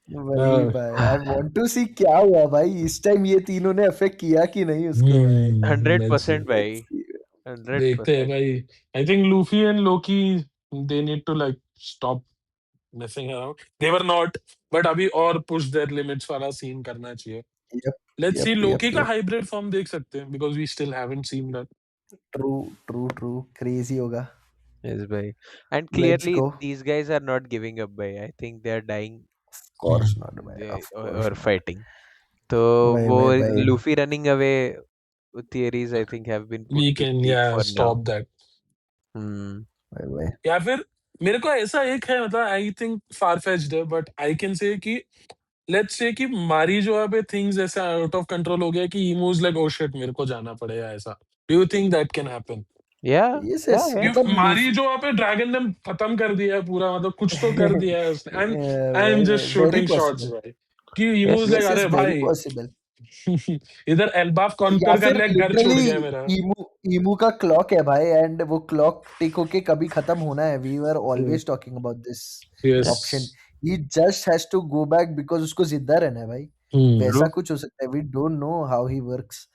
वही भाई, आई वांट टू सी क्या हुआ भाई इस टाइम, ये तीनों ने अफेक्ट किया कि नहीं उसको भाई। हंड्रेड लेट्स सी, परसेंट भाई, Let's see. हंड्रेड देखते हैं परसेंट भाई। I think Luffy and Loki, they need to like stop messing around. They were not, but अभी और push their limits वाला सीन करना चाहिए। Yep, Let's see, yep, Loki yep, का yep. हाइब्रिड फॉर्म देख सकते हैं, because we still haven't seen that. True. Crazy होगा। Yes, bhai. And Let's clearly, go. these guys are not giving up, bhai. I think they are dying Of course not भाई, they, of course or not. fighting. तो वो भाई Luffy running away theories, I think, have been put We to can, sleep yeah, for now. stop that. Hmm. भाई। या फिर मेरे को ऐसा एक है, मतलब आई थिंक फार फेच्ड है, बट आई कैन से कि लेट्स से कि मारी जो है पे थिंग्स ऐसा आउट ऑफ कंट्रोल हो गया कि इमोज लाइक ओ शिट मेरे को जाना पड़ेगा, ऐसा do you think that can happen? Yeah, ये से yeah, yeah. मतलब मारी लूफी, जो वहाँ पे ड्रैगन ने खत्म कर दिया है पूरा, मतलब कुछ तो कर दिया है उसने। आई am just very shooting shots possible. भाई, कि he was like Yes. Yes अरे वेरी भाई पॉसिबल। इधर एल्बाफ या कॉन्कर कर फिर लिया, घर छूट लिटरली गया मेरा। ईमू ईमू का क्लॉक है भाई, एंड वो क्लॉक टिक होके कभी खत्म होना है, we were always talking about this yes. Option. He just has to go back because उसको जिंदा रहना है भाई, वैसा True. कुछ हो सकता है, we don't know how he works.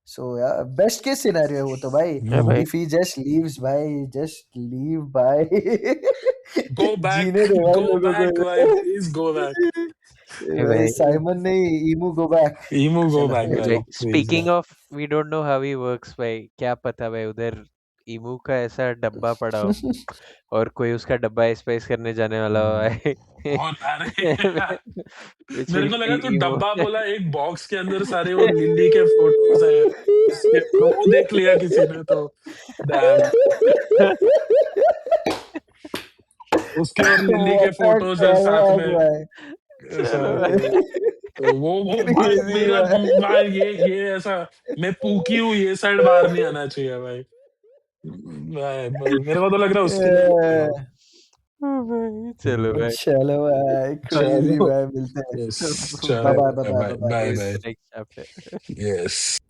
So या बेस्ट केस सिनेरियो है वो तो भाई, Yeah, bhai. If he just leaves भाई, जस्ट लीव भाई। गो बैक, जीने दे भाई गो लोगों बैक भाई, को। Please go back. भाई साइमन नहीं, ईमू गो बैक। ईमू गो चलो बैक भाई भाई please speaking of we don't know how he works भाई, क्या पता भाई उधर ईमू का ऐसा डब्बा पड़ा हो और कोई उसका डब्बा स्पाइस करने जाने वाला हो भाई। और अरे Which मेरे will को लगा kill तू emo. डब्बा बोला, एक बॉक्स के अंदर सारे वो लिली के फोटोज है उसके, तो वो देख लिया किसी ने तो डैम, उसके और लिली के What a फोटोज है साथ callback, में भाई। ऐसा। चलो तो, भाई। तो वो भाई Crazy, मेरा भाई। भाई ये ऐसा, मैं पूकी हूँ, ये साइड बाहर नहीं आना चाहिए भाई। भाई मेरे को तो लग रहा है उसके लिए बोल रहा हूँ। ओ भाई चलो भाई। चलो भाई, क्रेजी चलो भाई, मिलते हैं। यस, बाय चलो bye bye bye bye bye. Bye See you in bye, the next chapter. Yes.